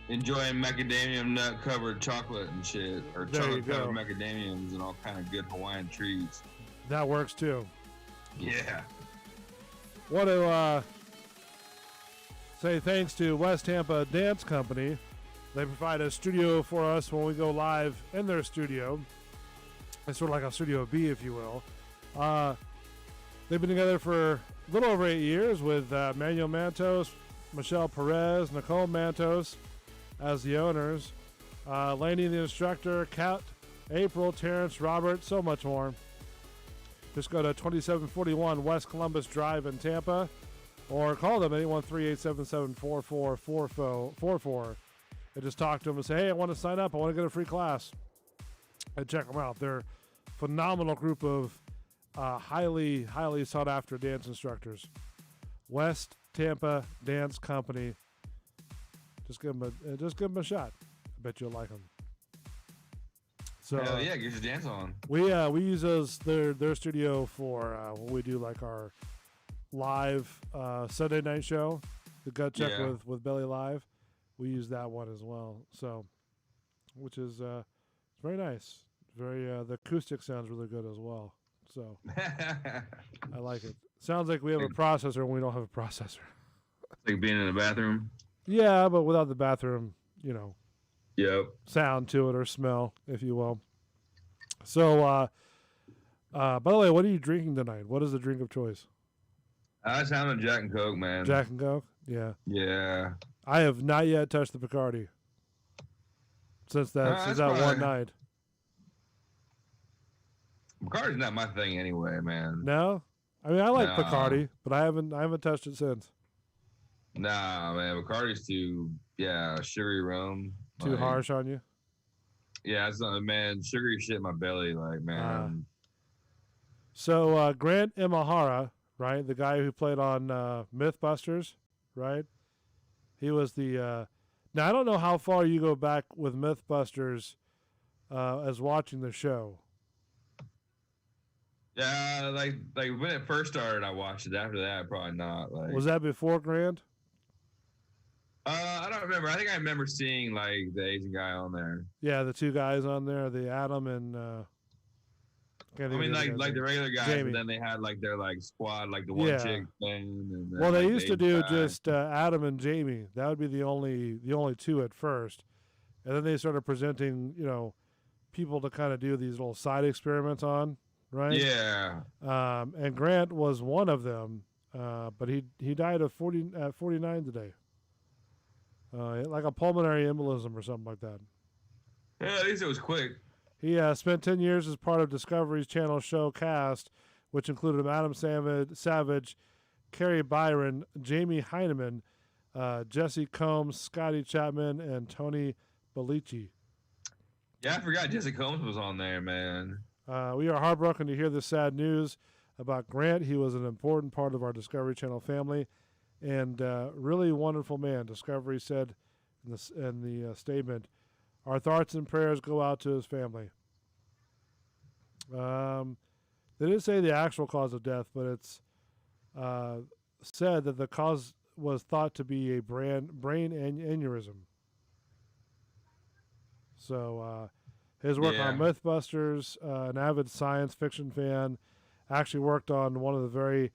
Enjoying macadamia nut covered chocolate and shit, or There you chocolate covered go. macadamians and all kind of good Hawaiian treats. That works too. Yeah. Want to say thanks to West Tampa Dance Company. They provide a studio for us when we go live in their studio. It's sort of like a Studio B, if you will. They've been together for a little over 8 years with Manuel Mantos, Michelle Perez, Nicole Mantos as the owners, Lainey the instructor, Kat, April, Terrence, Robert, so much more. Just go to 2741 West Columbus Drive in Tampa, or call them at 813-877-4444 and just talk to them and say, hey, I want to sign up. I want to get a free class. And check them out. They're a phenomenal group of highly, highly sought-after dance instructors. West Tampa Dance Company. Just give them a shot. I bet you'll like them. So Hell yeah, get your dance on. we use their studio for when we do like our live Sunday night show, the Gut Check Yeah. with Belly Live. We use that one as well. So, which is it's very nice. Very the acoustic sounds really good as well. So I like it. Sounds like we have a processor when we don't have a processor. Like being in the bathroom. Yeah, but without the bathroom, Yep. sound to it or smell, if you will. So, by the way, what are you drinking tonight? What is the drink of choice? I was having a Jack and Coke, man. Jack and Coke? Yeah. Yeah. I have not yet touched the Bacardi since that that's one fine. night. Bacardi's not my thing anyway, man. No? I mean, I like Nah. Bacardi, but I haven't touched it since. Nah, man. Bacardi's too, sugary rum. Too Like, harsh on you? Yeah, it's not, man. Sugary shit in my belly, like, man. So Grant Imahara, right, the guy who played on MythBusters, right? He was the. Now I don't know how far you go back with MythBusters as watching the show. Yeah, like when it first started, I watched it. After that, probably not. Like, Was that before Grant? I don't remember. I think I remember seeing like the Asian guy on there. Yeah, the two guys on there, the Adam and. I mean, like the regular guys, Jamie. and then they had like their like squad, like the one chick thing. And then, Well, they like, used to Asian do guy. just Adam and Jamie. That would be the only two at first, and then they started presenting, people to kind of do these little side experiments on, right? Yeah. And Grant was one of them, but he died at 49 today, like a pulmonary embolism or something like that. Yeah, at least it was quick. He spent 10 years as part of Discovery's Channel show cast, which included Adam Savage, Carrie Byron, Jamie Heineman, Jesse Combs, Scotty Chapman, and Tony Bellici. Yeah, I forgot Jesse Combs was on there, man. We are heartbroken to hear the sad news about Grant. He was an important part of our Discovery Channel family and really wonderful man, Discovery said in the statement. Our thoughts and prayers go out to his family. They didn't say the actual cause of death, but it's said that the cause was thought to be a brain aneurysm. So his work on MythBusters, an avid science fiction fan, actually worked on one of the very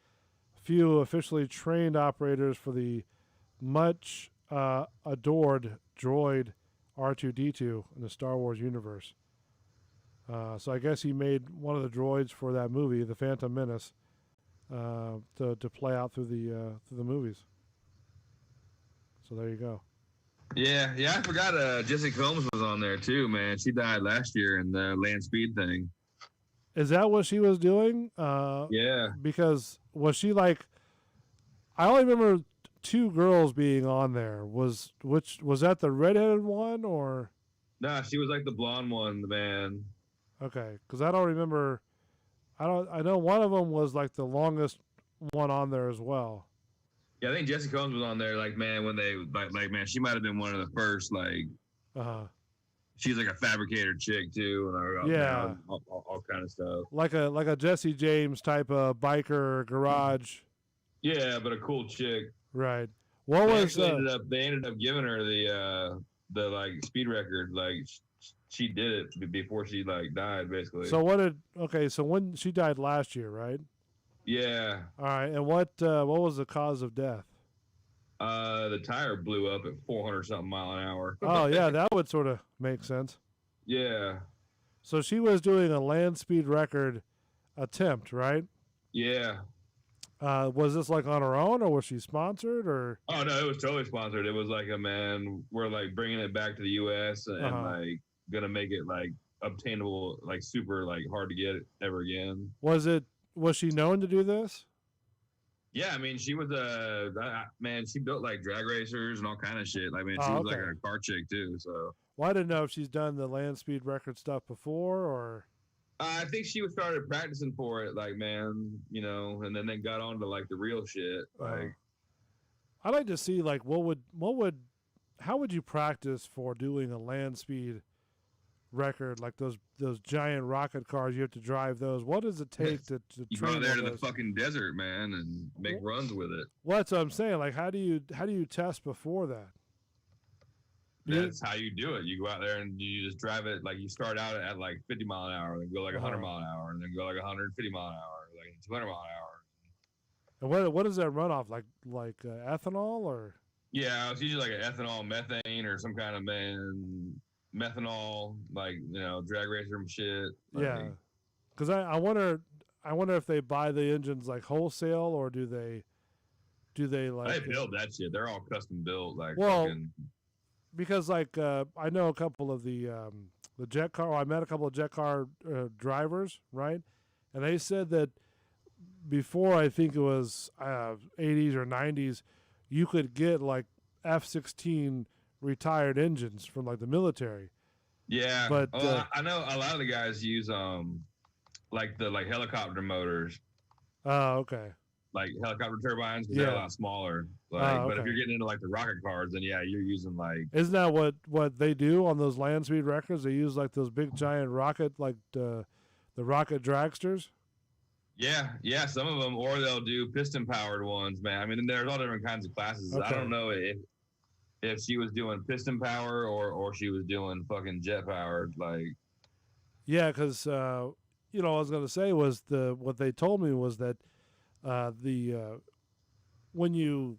few officially trained operators for the much adored droid R2-D2 in the Star Wars universe. So I guess he made one of the droids for that movie, The Phantom Menace, to play out through the movies. So there you go. Yeah, I forgot Jesse Combs was on there too, man. She died last year in the land speed thing. Is that what she was doing? Yeah. Because was she like? I only remember two girls being on there. Was that the redheaded one or? Nah, she was like the blonde one, man. Okay, because I don't remember. I know one of them was like the longest one on there as well. Yeah, I think Jesse Combs was on there. Like, man, when they like man, she might have been one of the first. Like, she's like a fabricator chick too, and all kind of stuff. Like a Jesse James type of biker garage. Yeah, but a cool chick. Right. They ended up giving her the like speed record. Like she did it before she like died, basically. So so when she died last year, right? Yeah. All right. And what was the cause of death? The tire blew up at 400 something mile an hour. Oh yeah, that would sort of make sense. Yeah. So she was doing a land speed record attempt, right? Yeah. Was this like on her own, or was she sponsored, or? Oh no, it was totally sponsored. It was like we're like bringing it back to the U.S. and like gonna make it like obtainable, like super like hard to get ever again. Was she known to do this? Yeah, I mean, she was man. She built like drag racers and all kind of shit. Like, man, she was like a car chick too. So. Well, I didn't know if she's done the land speed record stuff before, or. I think she started practicing for it, like, man, and then they got on to like the real shit. Like, I'd like to see like how would you practice for doing a land speed record, like those giant rocket cars? You have to drive those. What does it take to you train go there to those? the fucking desert, man, and make runs with it. Well, that's what I'm saying. Like, how do you test before that? That's how you do it. You go out there and you just drive it. Like, you start out at like 50 mile an hour, then go like 100 mile an hour, and then go like 150 mile an hour, like 200 mile an hour. And what does that run off? Like ethanol or? Yeah, it's usually like an ethanol, methane, or some kind of methanol, like, drag racer shit. Yeah, because I wonder if they buy the engines like wholesale, or do they like? They build that shit. They're all custom built. Like, because like I know a couple of the jet car. I met a couple of jet car drivers, right? And they said that before, I think it was 80s or 90s, you could get like F-16 retired engines from like the military. Yeah, but I know a lot of the guys use like the helicopter motors, Oh, okay. like helicopter turbines, because Yeah. they're a lot smaller. Like, Oh, but if okay. you're getting into like the rocket cars, then yeah, you're using like Isn't that what they do on those land speed records? They use like those big giant rocket, like the rocket dragsters. yeah, some of them, or they'll do piston powered ones, man. I mean, there's all different kinds of classes. I Okay. don't know if she was doing piston power or she was doing fucking jet powered. Like, Yeah, because you know, what I was gonna say was what they told me was that when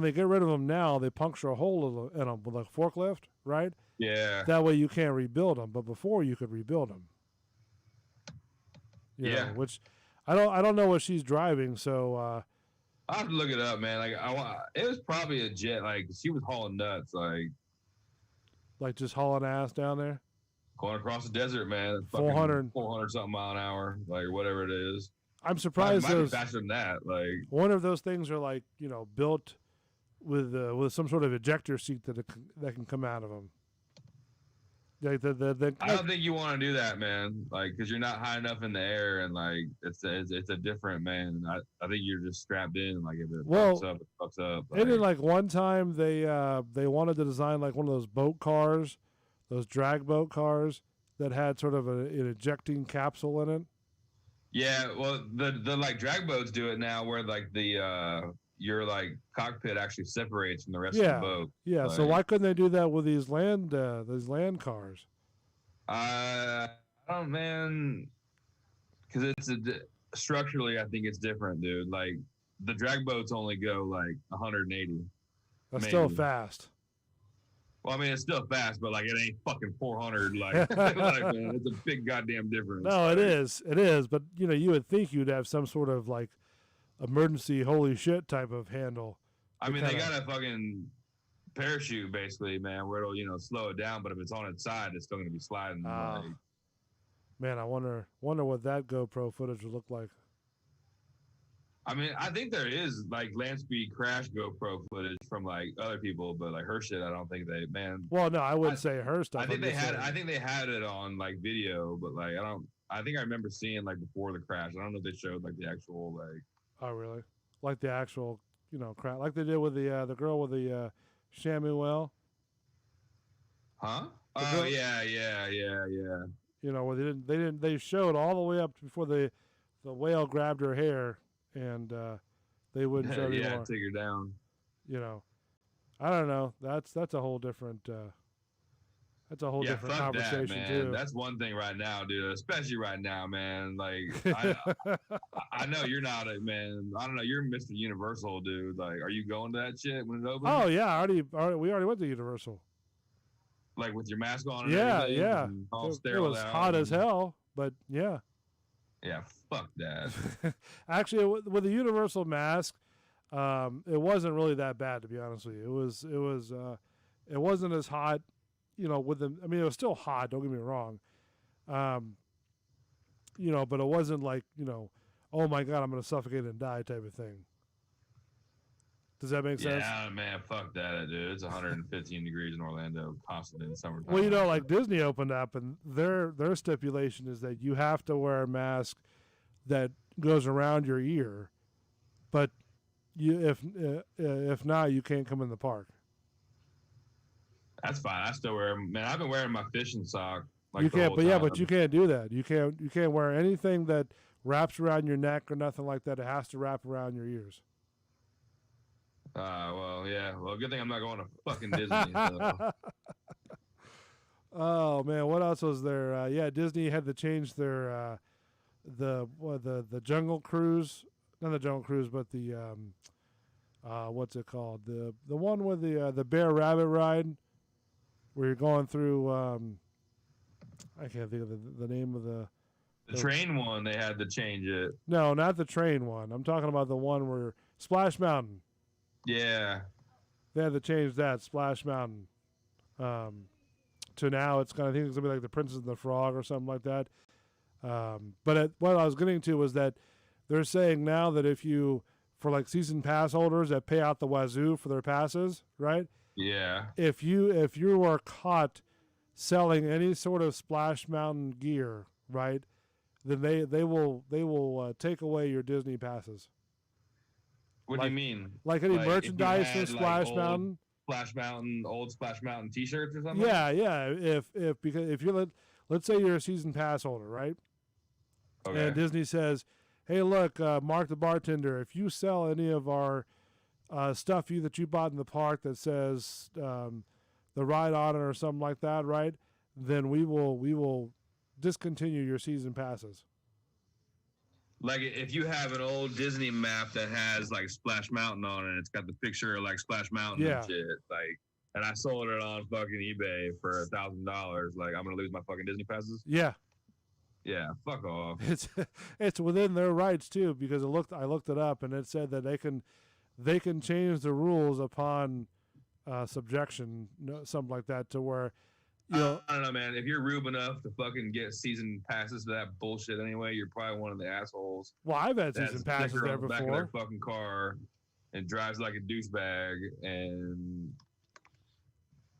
they get rid of them now, they puncture a hole in them with a forklift, right? yeah, That way you can't rebuild them, but before you could rebuild them. You Yeah. know, which I don't know what she's driving, so I'll have to look it up, man. Like, it was probably a jet. Like, she was hauling nuts, like just hauling ass down there. going across the desert, man. 400 something mile an hour, like whatever it is. I'm surprised Might be those. faster than that. Like, One of those things are like, you know, built with some sort of ejector seat that can come out of them. Like I don't think you want to do that, man. Like, because you're not high enough in the air, and like it's a different, man. I think you're just strapped in. Like, if it fucks up, it fucks up. And then like one time they wanted to design like one of those boat cars, those drag boat cars that had sort of an ejecting capsule in it. Yeah, well, the like drag boats do it now, where like your like cockpit actually separates from the rest of the boat. Yeah. Like, So why couldn't they do that with these land cars? I don't, man, because structurally, I think it's different, dude. Like, the drag boats only go like 180. That's maybe. still fast. Well, I mean, it's still fast, but like it ain't fucking 400. Like, like, man, it's a big goddamn difference. No, it is. But you know, you would think you'd have some sort of like emergency holy shit type of handle. I mean, they got a fucking parachute basically, man, where it'll, you know, slow it down, but if it's on its side, it's still gonna be sliding. Like, Man, I wonder what that GoPro footage would look like. I mean, I think there is like land speed crash GoPro footage from like other people, but like her shit, I don't think they, man. Well, no, I wouldn't say her stuff. I think they had it on like video, but like I think I remember seeing like before the crash. I don't know if they showed like the actual like. Oh, really? Like the actual, you know, crap, like they did with the girl with the Shamuel. Huh? Oh yeah. You know, where they showed all the way up before the whale grabbed her hair, and they wouldn't show anymore. Yeah, take her down. You know, I don't know. That's a whole different. Different conversation that, man. too. That's one thing right now, dude. Especially right now, man. Like, I know you're not a man. I don't know. You're Mr. Universal, dude. Like, are you going to that shit when it opens? Oh yeah, we already went to Universal. Like with your mask on. And Yeah. and all It was hot as hell, but yeah. Yeah, fuck that. Actually, with the Universal mask, it wasn't really that bad, to be honest with you. It wasn't as hot, you know. I mean, it was still hot. Don't get me wrong. You know, but it wasn't like, you know, oh my God, I'm gonna suffocate and die type of thing. Does that make sense? Yeah, man, fuck that, dude. It's 115 degrees in Orlando, constantly in summertime. Well, you know, like Disney opened up, and their stipulation is that you have to wear a mask that goes around your ear, but if not, you can't come in the park. That's fine. I still wear them. Man, I've been wearing my fishing sock. Like, You the can't, whole but yeah, time. but you can't do that. You can't wear anything that wraps around your neck or nothing like that. It has to wrap around your ears. Well, yeah. Well, good thing I'm not going to fucking Disney. So. Oh man, what else was there? Yeah, Disney had to change their the Jungle Cruise, not the Jungle Cruise, but the what's it called? The one with the Bear Rabbit ride, where you're going through. I can't think of the name of the train one. They had to change it. No, not the train one. I'm talking about the one where Splash Mountain. Yeah. They had to change that Splash Mountain. To now, I think it's gonna be like the Princess and the Frog or something like that. But what I was getting to was that they're saying now that if you, for like season pass holders that pay out the wazoo for their passes, right? Yeah. If you are caught selling any sort of Splash Mountain gear, right, then they will take away your Disney passes. What do you mean? Like any if you merchandise from had, Splash old Mountain? Old Splash Mountain T-shirts or something. Yeah, yeah. If you're let's say you're a season pass holder, right? Okay. And Disney says, "Hey, look, Mark the Bartender, if you sell any of our stuff that you bought in the park that says the ride on it or something like that, right? Then we will discontinue your season passes." Like if you have an old Disney map that has like Splash Mountain on it, it's got the picture of like Splash Mountain Yeah. and shit. Like, and I sold it on fucking eBay for $1,000. Like, I'm gonna lose my fucking Disney passes. Yeah, Yeah, fuck off. it's within their rights too, because I looked it up and it said that they can change the rules upon subjection, something like that, to where I don't know, man. If you're rube enough to fucking get season passes to that bullshit anyway, you're probably one of the assholes. Well, I've had That's season passes sticker there on the back of their before. fucking car and drives like a douchebag and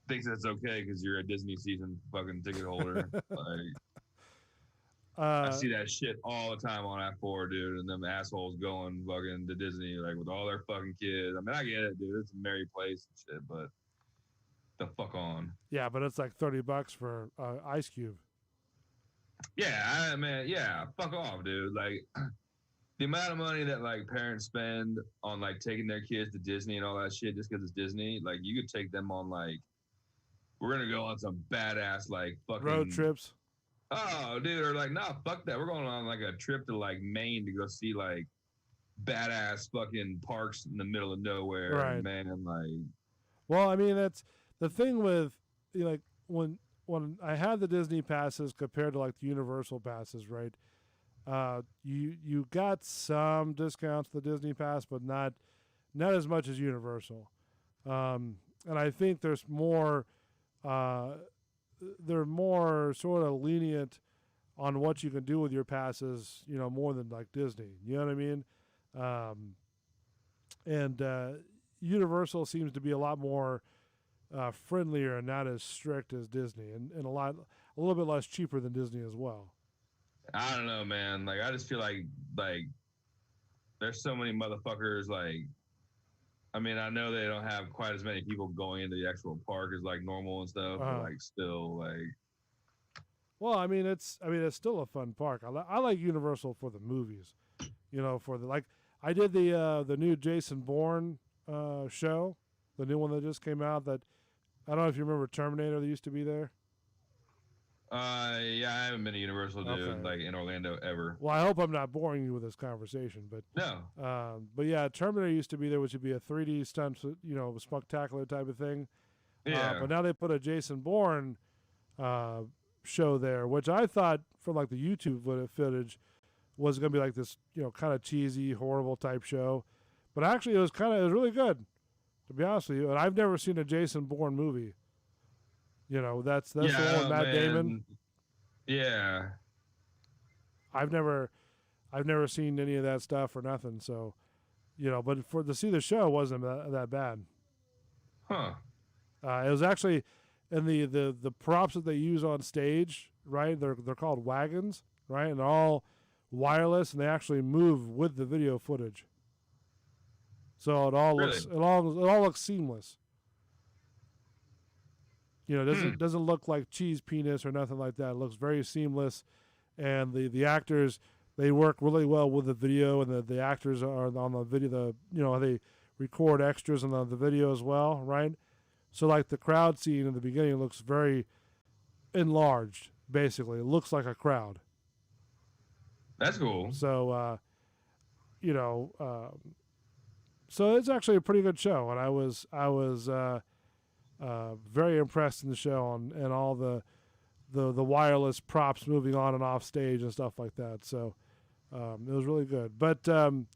thinks that's okay because you're a Disney season fucking ticket holder. Like, I see that shit all the time on I-4, dude, and them assholes going fucking to Disney like with all their fucking kids. I mean, I get it, dude. It's a merry place and shit, but the fuck on. Yeah, but it's like $30 for Ice Cube. Yeah, yeah, fuck off, dude. Like the amount of money that like parents spend on like taking their kids to Disney and all that shit just because it's Disney, like you could take them on like we're gonna go on some badass like fucking Road trips. Oh, dude, or like nah, fuck that. We're going on like a trip to like Maine to go see like badass fucking parks in the middle of nowhere, Right. man. Like, Well, I mean, that's the thing with like when I had the Disney passes compared to like the Universal passes, right? You got some discounts with the Disney pass, but not as much as Universal. And I think there's more. They're more sort of lenient on what you can do with your passes, more than like Disney. You know what I mean? And Universal seems to be a lot more friendlier and not as strict as Disney, and a little bit less cheaper than Disney as well. I don't know, man. Like, I just feel like there's so many motherfuckers. Like, I mean, I know they don't have quite as many people going into the actual park as like normal and stuff, but like still, like. Well, I mean, it's still a fun park. I like Universal for the movies, for the like. I did the new Jason Bourne show, the new one that just came out. That I don't know if you remember Terminator that used to be there. Yeah, I haven't been to Universal, dude, Okay. like in Orlando ever. Well, I hope I'm not boring you with this conversation, but No. but yeah, Terminator used to be there, which would be a 3D stunt, spectacular type of thing. Yeah. But now they put a Jason Bourne show there, which I thought from like the YouTube footage was going to be like this, kind of cheesy, horrible type show. But actually, it was really good, to be honest with you. And I've never seen a Jason Bourne movie. That's the one with Matt Damon. Yeah. I've never seen any of that stuff or nothing. So, but to see the show wasn't that bad. Huh. It was actually, and the props that they use on stage, right? They're called wagons, right? And they're all wireless, and they actually move with the video footage. So it all Really? looks seamless. It doesn't look like cheese penis or nothing like that. It looks very seamless, and the actors, they work really well with the video, and the actors are on the video. They record extras on the video as well, right? So like the crowd scene in the beginning looks very enlarged. Basically, it looks like a crowd. That's cool. So, so it's actually a pretty good show, and I was very impressed in the show and all the wireless props moving on and off stage and stuff like that. So it was really good. But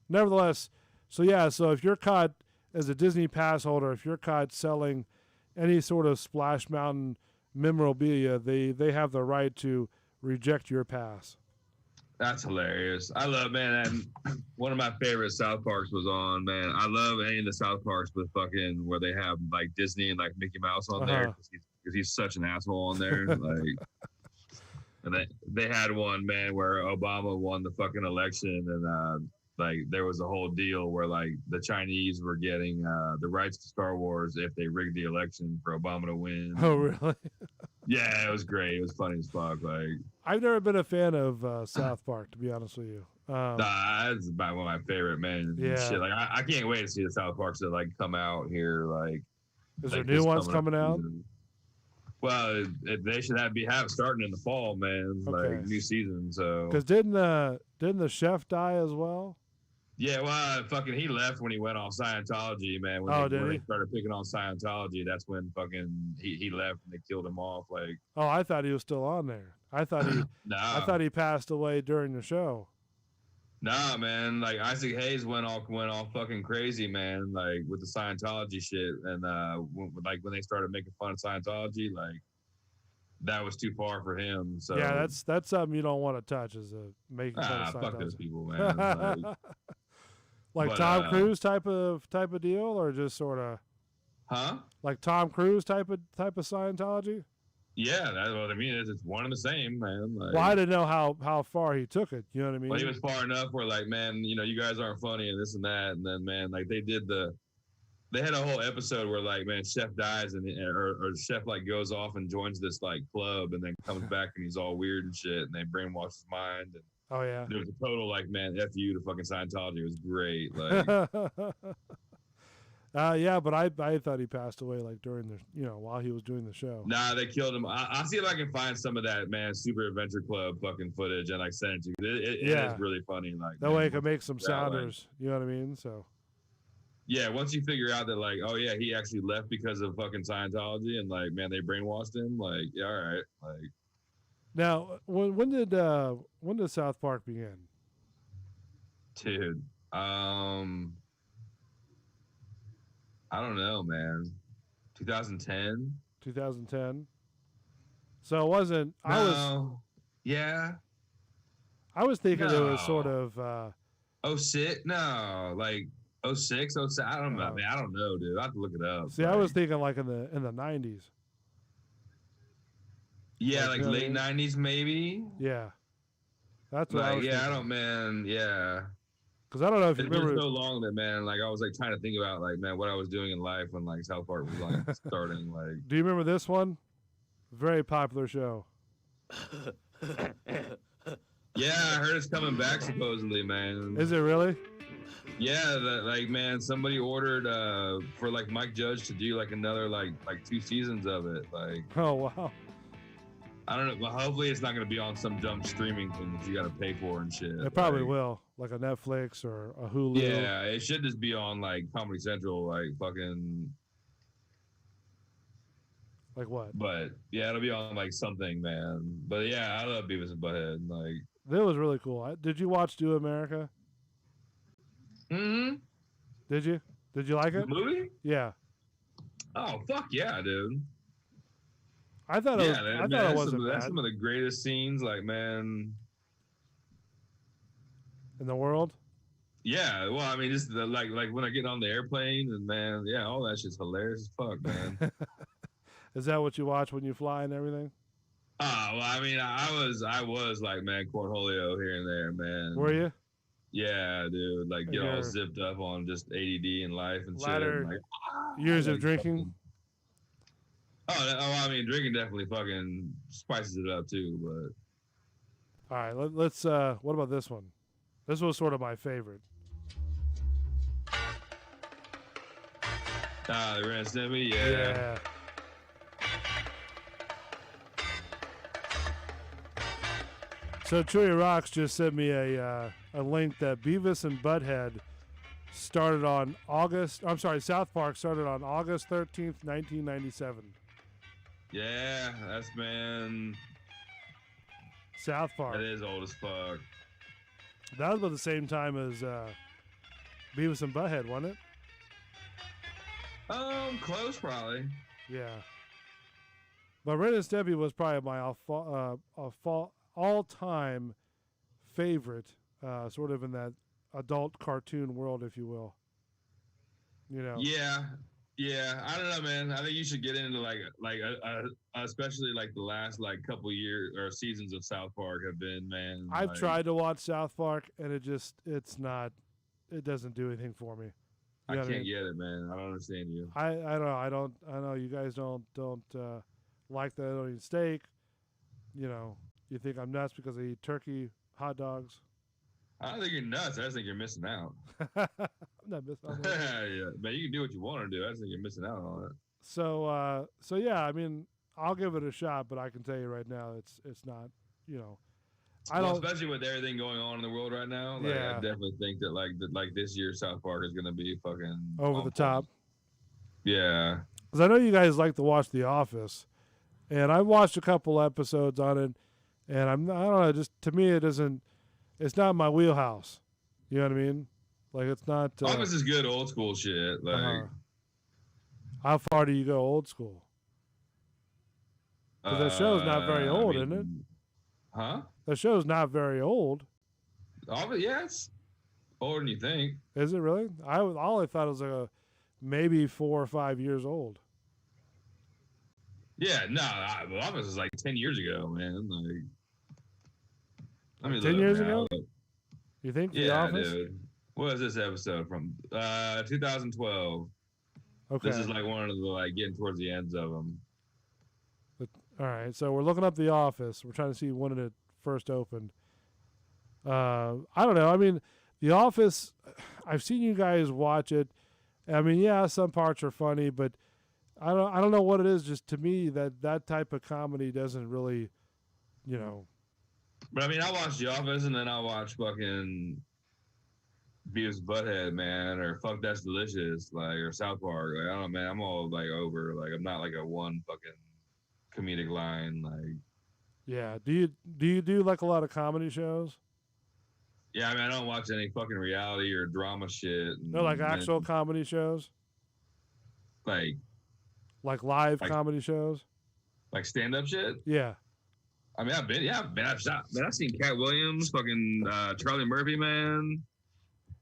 nevertheless, so if you're caught as a Disney pass holder, if you're caught selling any sort of Splash Mountain memorabilia, they have the right to reject your pass. That's hilarious. I love, man, and one of my favorite South Parks was on, man. I love any of the South Parks with fucking where they have like Disney and like Mickey Mouse on there because he's such an asshole on there. Like, And they had one, man, where Obama won the fucking election, and like there was a whole deal where like the Chinese were getting the rights to Star Wars if they rigged the election for Obama to win. Oh, really? Yeah, it was great. It was funny as fuck. Like, I've never been a fan of South Park, to be honest with you. that's about one of my favorite, man. Yeah. Shit, like I can't wait to see the South Parks that like come out here. Like, Is like there new this ones up coming out? season. Well, they should have starting in the fall, man. Okay. Like new season. So Because didn't the chef die as well? yeah, well, fucking he left when he went on Scientology, man. When they started picking on Scientology, that's when fucking he left and they killed him off. Like, Oh, I thought he was still on there. I thought he passed away during the show. Nah, man. Like Isaac Hayes went all fucking crazy, man. Like with the Scientology shit, and when they started making fun of Scientology, like that was too far for him. So Yeah, that's something you don't want to touch, is making fun of fuck those Scientology. people, man. Like But, Tom Cruise type of deal, or just sort of huh? like Tom Cruise type of Scientology? Yeah, that's what I mean. It's one and the same, man. Like, Well, I didn't know how far he took it. You know what I mean? well, he was far enough where, like, man, you know, you guys aren't funny and this and that, and then, man, like, they had a whole episode where, like, man, Chef dies or Chef like goes off and joins this like club and then comes back and he's all weird and shit, and they brainwash his mind. And Oh yeah. there was a total like, man, F you to fucking Scientology. It was great. Like, Yeah, but I thought he passed away like during while he was doing the show. nah, they killed him. I'll see if I can find some of that, man, Super Adventure Club fucking footage and like send it to you. It is really funny. Like That man, way it could make some yeah, like- sounders. You know what I mean? So yeah, once you figure out that like, oh yeah, he actually left because of fucking Scientology and like, man, they brainwashed him. Like, yeah, all right, like. now, when did South Park begin? Dude, I don't know, man. 2010. 2010. So it wasn't. Yeah. I was thinking it was No. sort of. 06? No, like 06, 07. I don't know. No. Man, I don't know, dude. I have to look it up. See, I was thinking like in the 90s. Yeah, like, like late 90s, maybe. Yeah, that's what I Like, was. yeah, I thinking. don't, man. Yeah. Because I don't know if you It's been remember. so long that, man, like I was like trying to think about like, man, what I was doing in life when like South Park was like starting. Like, Do you remember this one? Very popular show. yeah, I heard it's coming back supposedly, man. Is it really? Yeah, like man, somebody ordered for like Mike Judge to do like another like 2 seasons of it. Like, Oh wow. I don't know, but hopefully it's not gonna be on some dumb streaming thing that you gotta pay for and shit. It probably like, will, like a Netflix or a Hulu. Yeah, it should just be on like Comedy Central, like fucking. Like what? But yeah, it'll be on like something, man. But yeah, I love Beavis and Butthead. Like, That was really cool. Did you watch Do America? mm-hmm. Did you? Did you like The it? movie? Yeah. Oh fuck yeah, dude. I thought it was. Yeah, I thought man, it wasn't that's bad some of the greatest scenes. Like, man. in the world. Yeah, well, I mean, just like when I get on the airplane and man, yeah, all that shit's hilarious as fuck, man. Is that what you watch when you fly and everything? Well, I mean, I was like, man, cornholio here and there, man. Were you? Yeah, dude, like get all Your zipped up on just ADD in life and latter shit. And, like, years of like, drinking? I mean, drinking definitely fucking spices it up too, but. All right, let's. What about this one? This was sort of my favorite. The Ren and Stimpy, yeah. So Chewy Rocks just sent me a link that Beavis and Butthead started on South Park started on August 13th, 1997. Yeah, that's, man, South Park. that is old as fuck. That was about the same time as Beavis and Butthead, wasn't it? Close probably. Yeah. But Ren and Stimpy was probably my all-time favorite, sort of in that adult cartoon world, if you will. You know. Yeah, Yeah, I don't know, man. I think you should get into especially like the last like couple years or seasons of South Park have been, man. I've like, tried to watch South Park, and it's not. It doesn't do anything for me. I You know what can't mean? get it, man. I don't understand you. I don't know. I know you guys don't like that I don't eat steak. You know, you think I'm nuts because I eat turkey, hot dogs. I don't think you're nuts. I just think you're missing out. I'm not missing out. Yeah, man. You can do what you want to do. I just think you're missing out on it. So yeah. I mean, I'll give it a shot, but I can tell you right now, it's not. You know, I Well, don't. especially with everything going on in the world right now. Like, Yeah. I definitely think that like this year South Park is gonna be fucking Over on the point. top. Yeah. Because I know you guys like to watch The Office, and I've watched a couple episodes on it, and I don't know, just to me it isn't. It's not my wheelhouse. You know what I mean? Like it's not. Office is good old school shit. Like, how far do you go old school? Because that show's not very old, isn't it? Huh? The show's not very old. Office, yeah, it's older than you think. Is it really? I only thought it was like maybe 4 or 5 years old. Yeah, no, Office is like 10 years ago, man. Like, let me 10 look years now. ago? You think The Yeah, Office? dude. What is this episode from? 2012. Okay. This is like one of the like getting towards the ends of them. All right, so we're looking up The Office. We're trying to see when it first opened. I don't know. I mean, The Office, I've seen you guys watch it. I mean, yeah, some parts are funny, but I don't know what it is. Just to me, that type of comedy doesn't really, you know. But I mean, I watched The Office and then I watched fucking Beavis Butthead, man, or Fuck That's Delicious, like, or South Park. Like, I don't know, man. I'm all like over. Like, I'm not like a one fucking comedic line. Like, Yeah. Do you do like a lot of comedy shows? yeah, I mean, I don't watch any fucking reality or drama shit. No, like actual comedy shows, like live comedy shows. like stand up shit. Yeah. I mean, I've seen Cat Williams, fucking Charlie Murphy, man.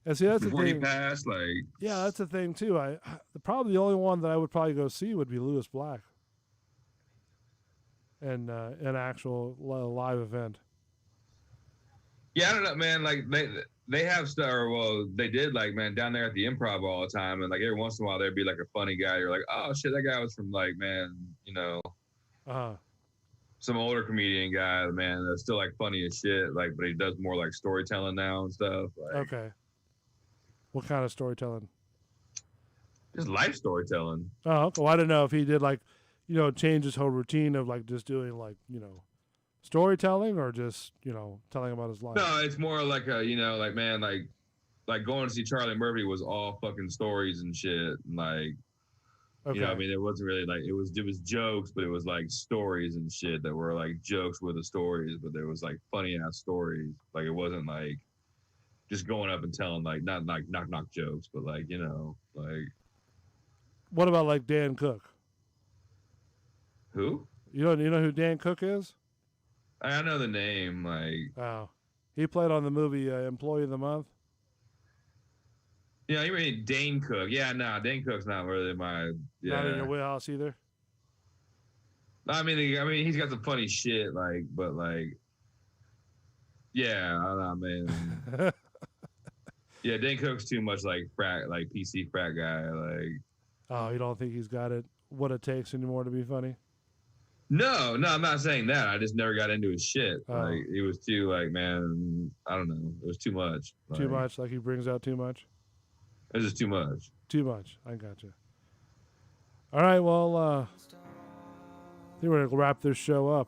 And see, that's the Before he thing. passed, like, Yeah, that's the thing too. Probably the only one that I would probably go see would be Lewis Black. And an actual live event. yeah, I don't know, man. Like they have stuff, or well, they did, like, man, down there at the Improv all the time, and like every once in a while there'd be like a funny guy. You're like, oh shit, that guy was from like, man, you know, some older comedian guy, man, that's still like funny as shit. Like, but he does more like storytelling now and stuff. Like, Okay. What kind of storytelling? just life storytelling. Oh, okay. Well, I don't know if he did like, you know, change his whole routine of like just doing like, you know, storytelling or just, you know, telling about his life. No, it's more like a, you know, like, man, like going to see Charlie Murphy was all fucking stories and shit. And like, Okay. you know, I mean, it wasn't really like, it was jokes, but it was like stories and shit that were like jokes with the stories, but there was like funny ass stories. Like, it wasn't like just going up and telling like, not like knock jokes, but like, you know, like. What about like Dan Cook? Who? You know who Dan Cook is? I know the name. Like, Oh, he played on the movie Employee of the Month. yeah, you mean Dane Cook? Yeah, no, Dane Cook's not really my. Yeah. Not in your wheelhouse either. I mean, he's got some funny shit, like, but like, yeah, I don't know, man. Yeah, Dane Cook's too much like frat, like PC frat guy, like. Oh, you don't think he's got it? What it takes anymore to be funny? No, I'm not saying that. I just never got into his shit. Oh. Like, it was too, like, man, I don't know. It was too much. Too Like, much? Like he brings out too much? It was just too much. Too much. I got you. All right, well, I think we're going to wrap this show up.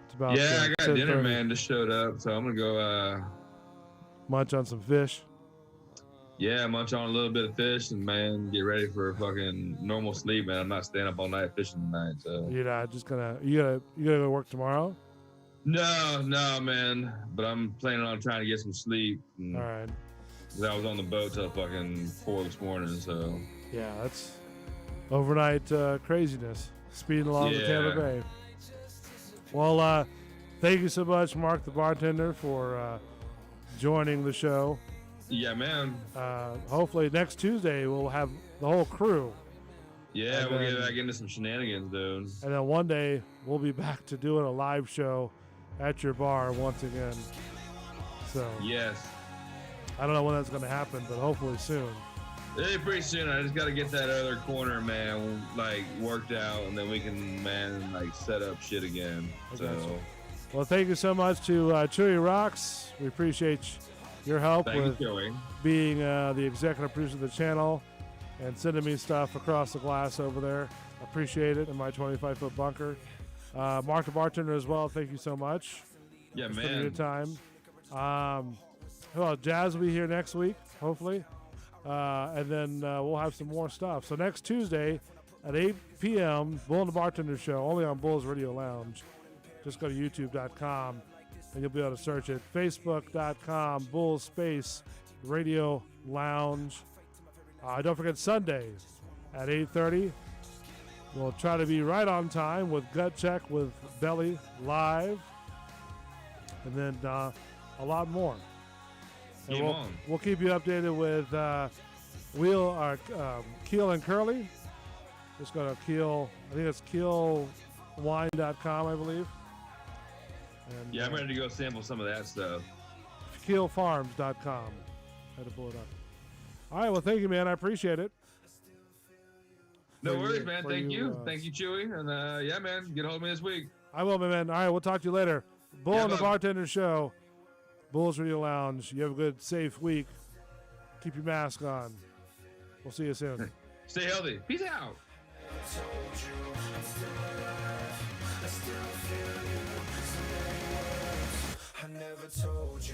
It's about Yeah, I got dinner, 10:30. man. Just showed up, so I'm gonna go. Munch on some fish. Yeah, munch on a little bit of fish and, man, get ready for a fucking normal sleep, man. I'm not staying up all night fishing tonight, so. You're not just gonna you gotta go work tomorrow? No, man. But I'm planning on trying to get some sleep. All right. 'Cause I was on the boat till fucking 4 this morning, so. Yeah, that's overnight craziness. Speeding along the Tampa Yeah. Bay. Well, thank you so much, Mark the bartender, for joining the show. Yeah, man. Hopefully next Tuesday we'll have the whole crew Yeah, And we'll then- get back into some shenanigans, dude. And then one day we'll be back to doing a live show at your bar once again. So Yes. I don't know when that's going to happen, but hopefully soon. Hey, pretty soon. I just got to get that other corner, man, like worked out, and then we can, man, like set up shit again. I So, gotcha. Well, thank you so much to Chewy Rocks. We appreciate your help thank with you, Joey. being the executive producer of the channel and sending me stuff across the glass over there. I appreciate it in my 25-foot bunker. Mark the Bartender as well. Thank you so much. Yeah, for spending your man. time. Well, Jazz will be here next week, hopefully. And then we'll have some more stuff. So next Tuesday at 8 p.m., Bull and the Bartender Show, only on Bull's Radio Lounge. Just go to youtube.com and you'll be able to search it. Facebook.com, Bull Space Radio Lounge. Don't forget Sunday at 8:30. We'll try to be right on time with Gut Check with Belly live. And then a lot more. And Game on. we'll keep you updated with Keel and Curly. Just go to Keel. I think it's keelwine.com, I believe. And, Yeah, I'm ready to go sample some of that stuff. keelfarms.com. Had to pull it up. All right, well, thank you, man. I appreciate it. No For worries, you- man. for Thank you, you. Thank you, Chewy. And yeah, man, get a hold of me this week. I will, my man. All right, we'll talk to you later. Bull Yeah, and the bud. Bartender Show. Bull's Radio Lounge. You have a good, safe week. Keep your mask on. We'll see you soon. Stay healthy. Peace out. I never told you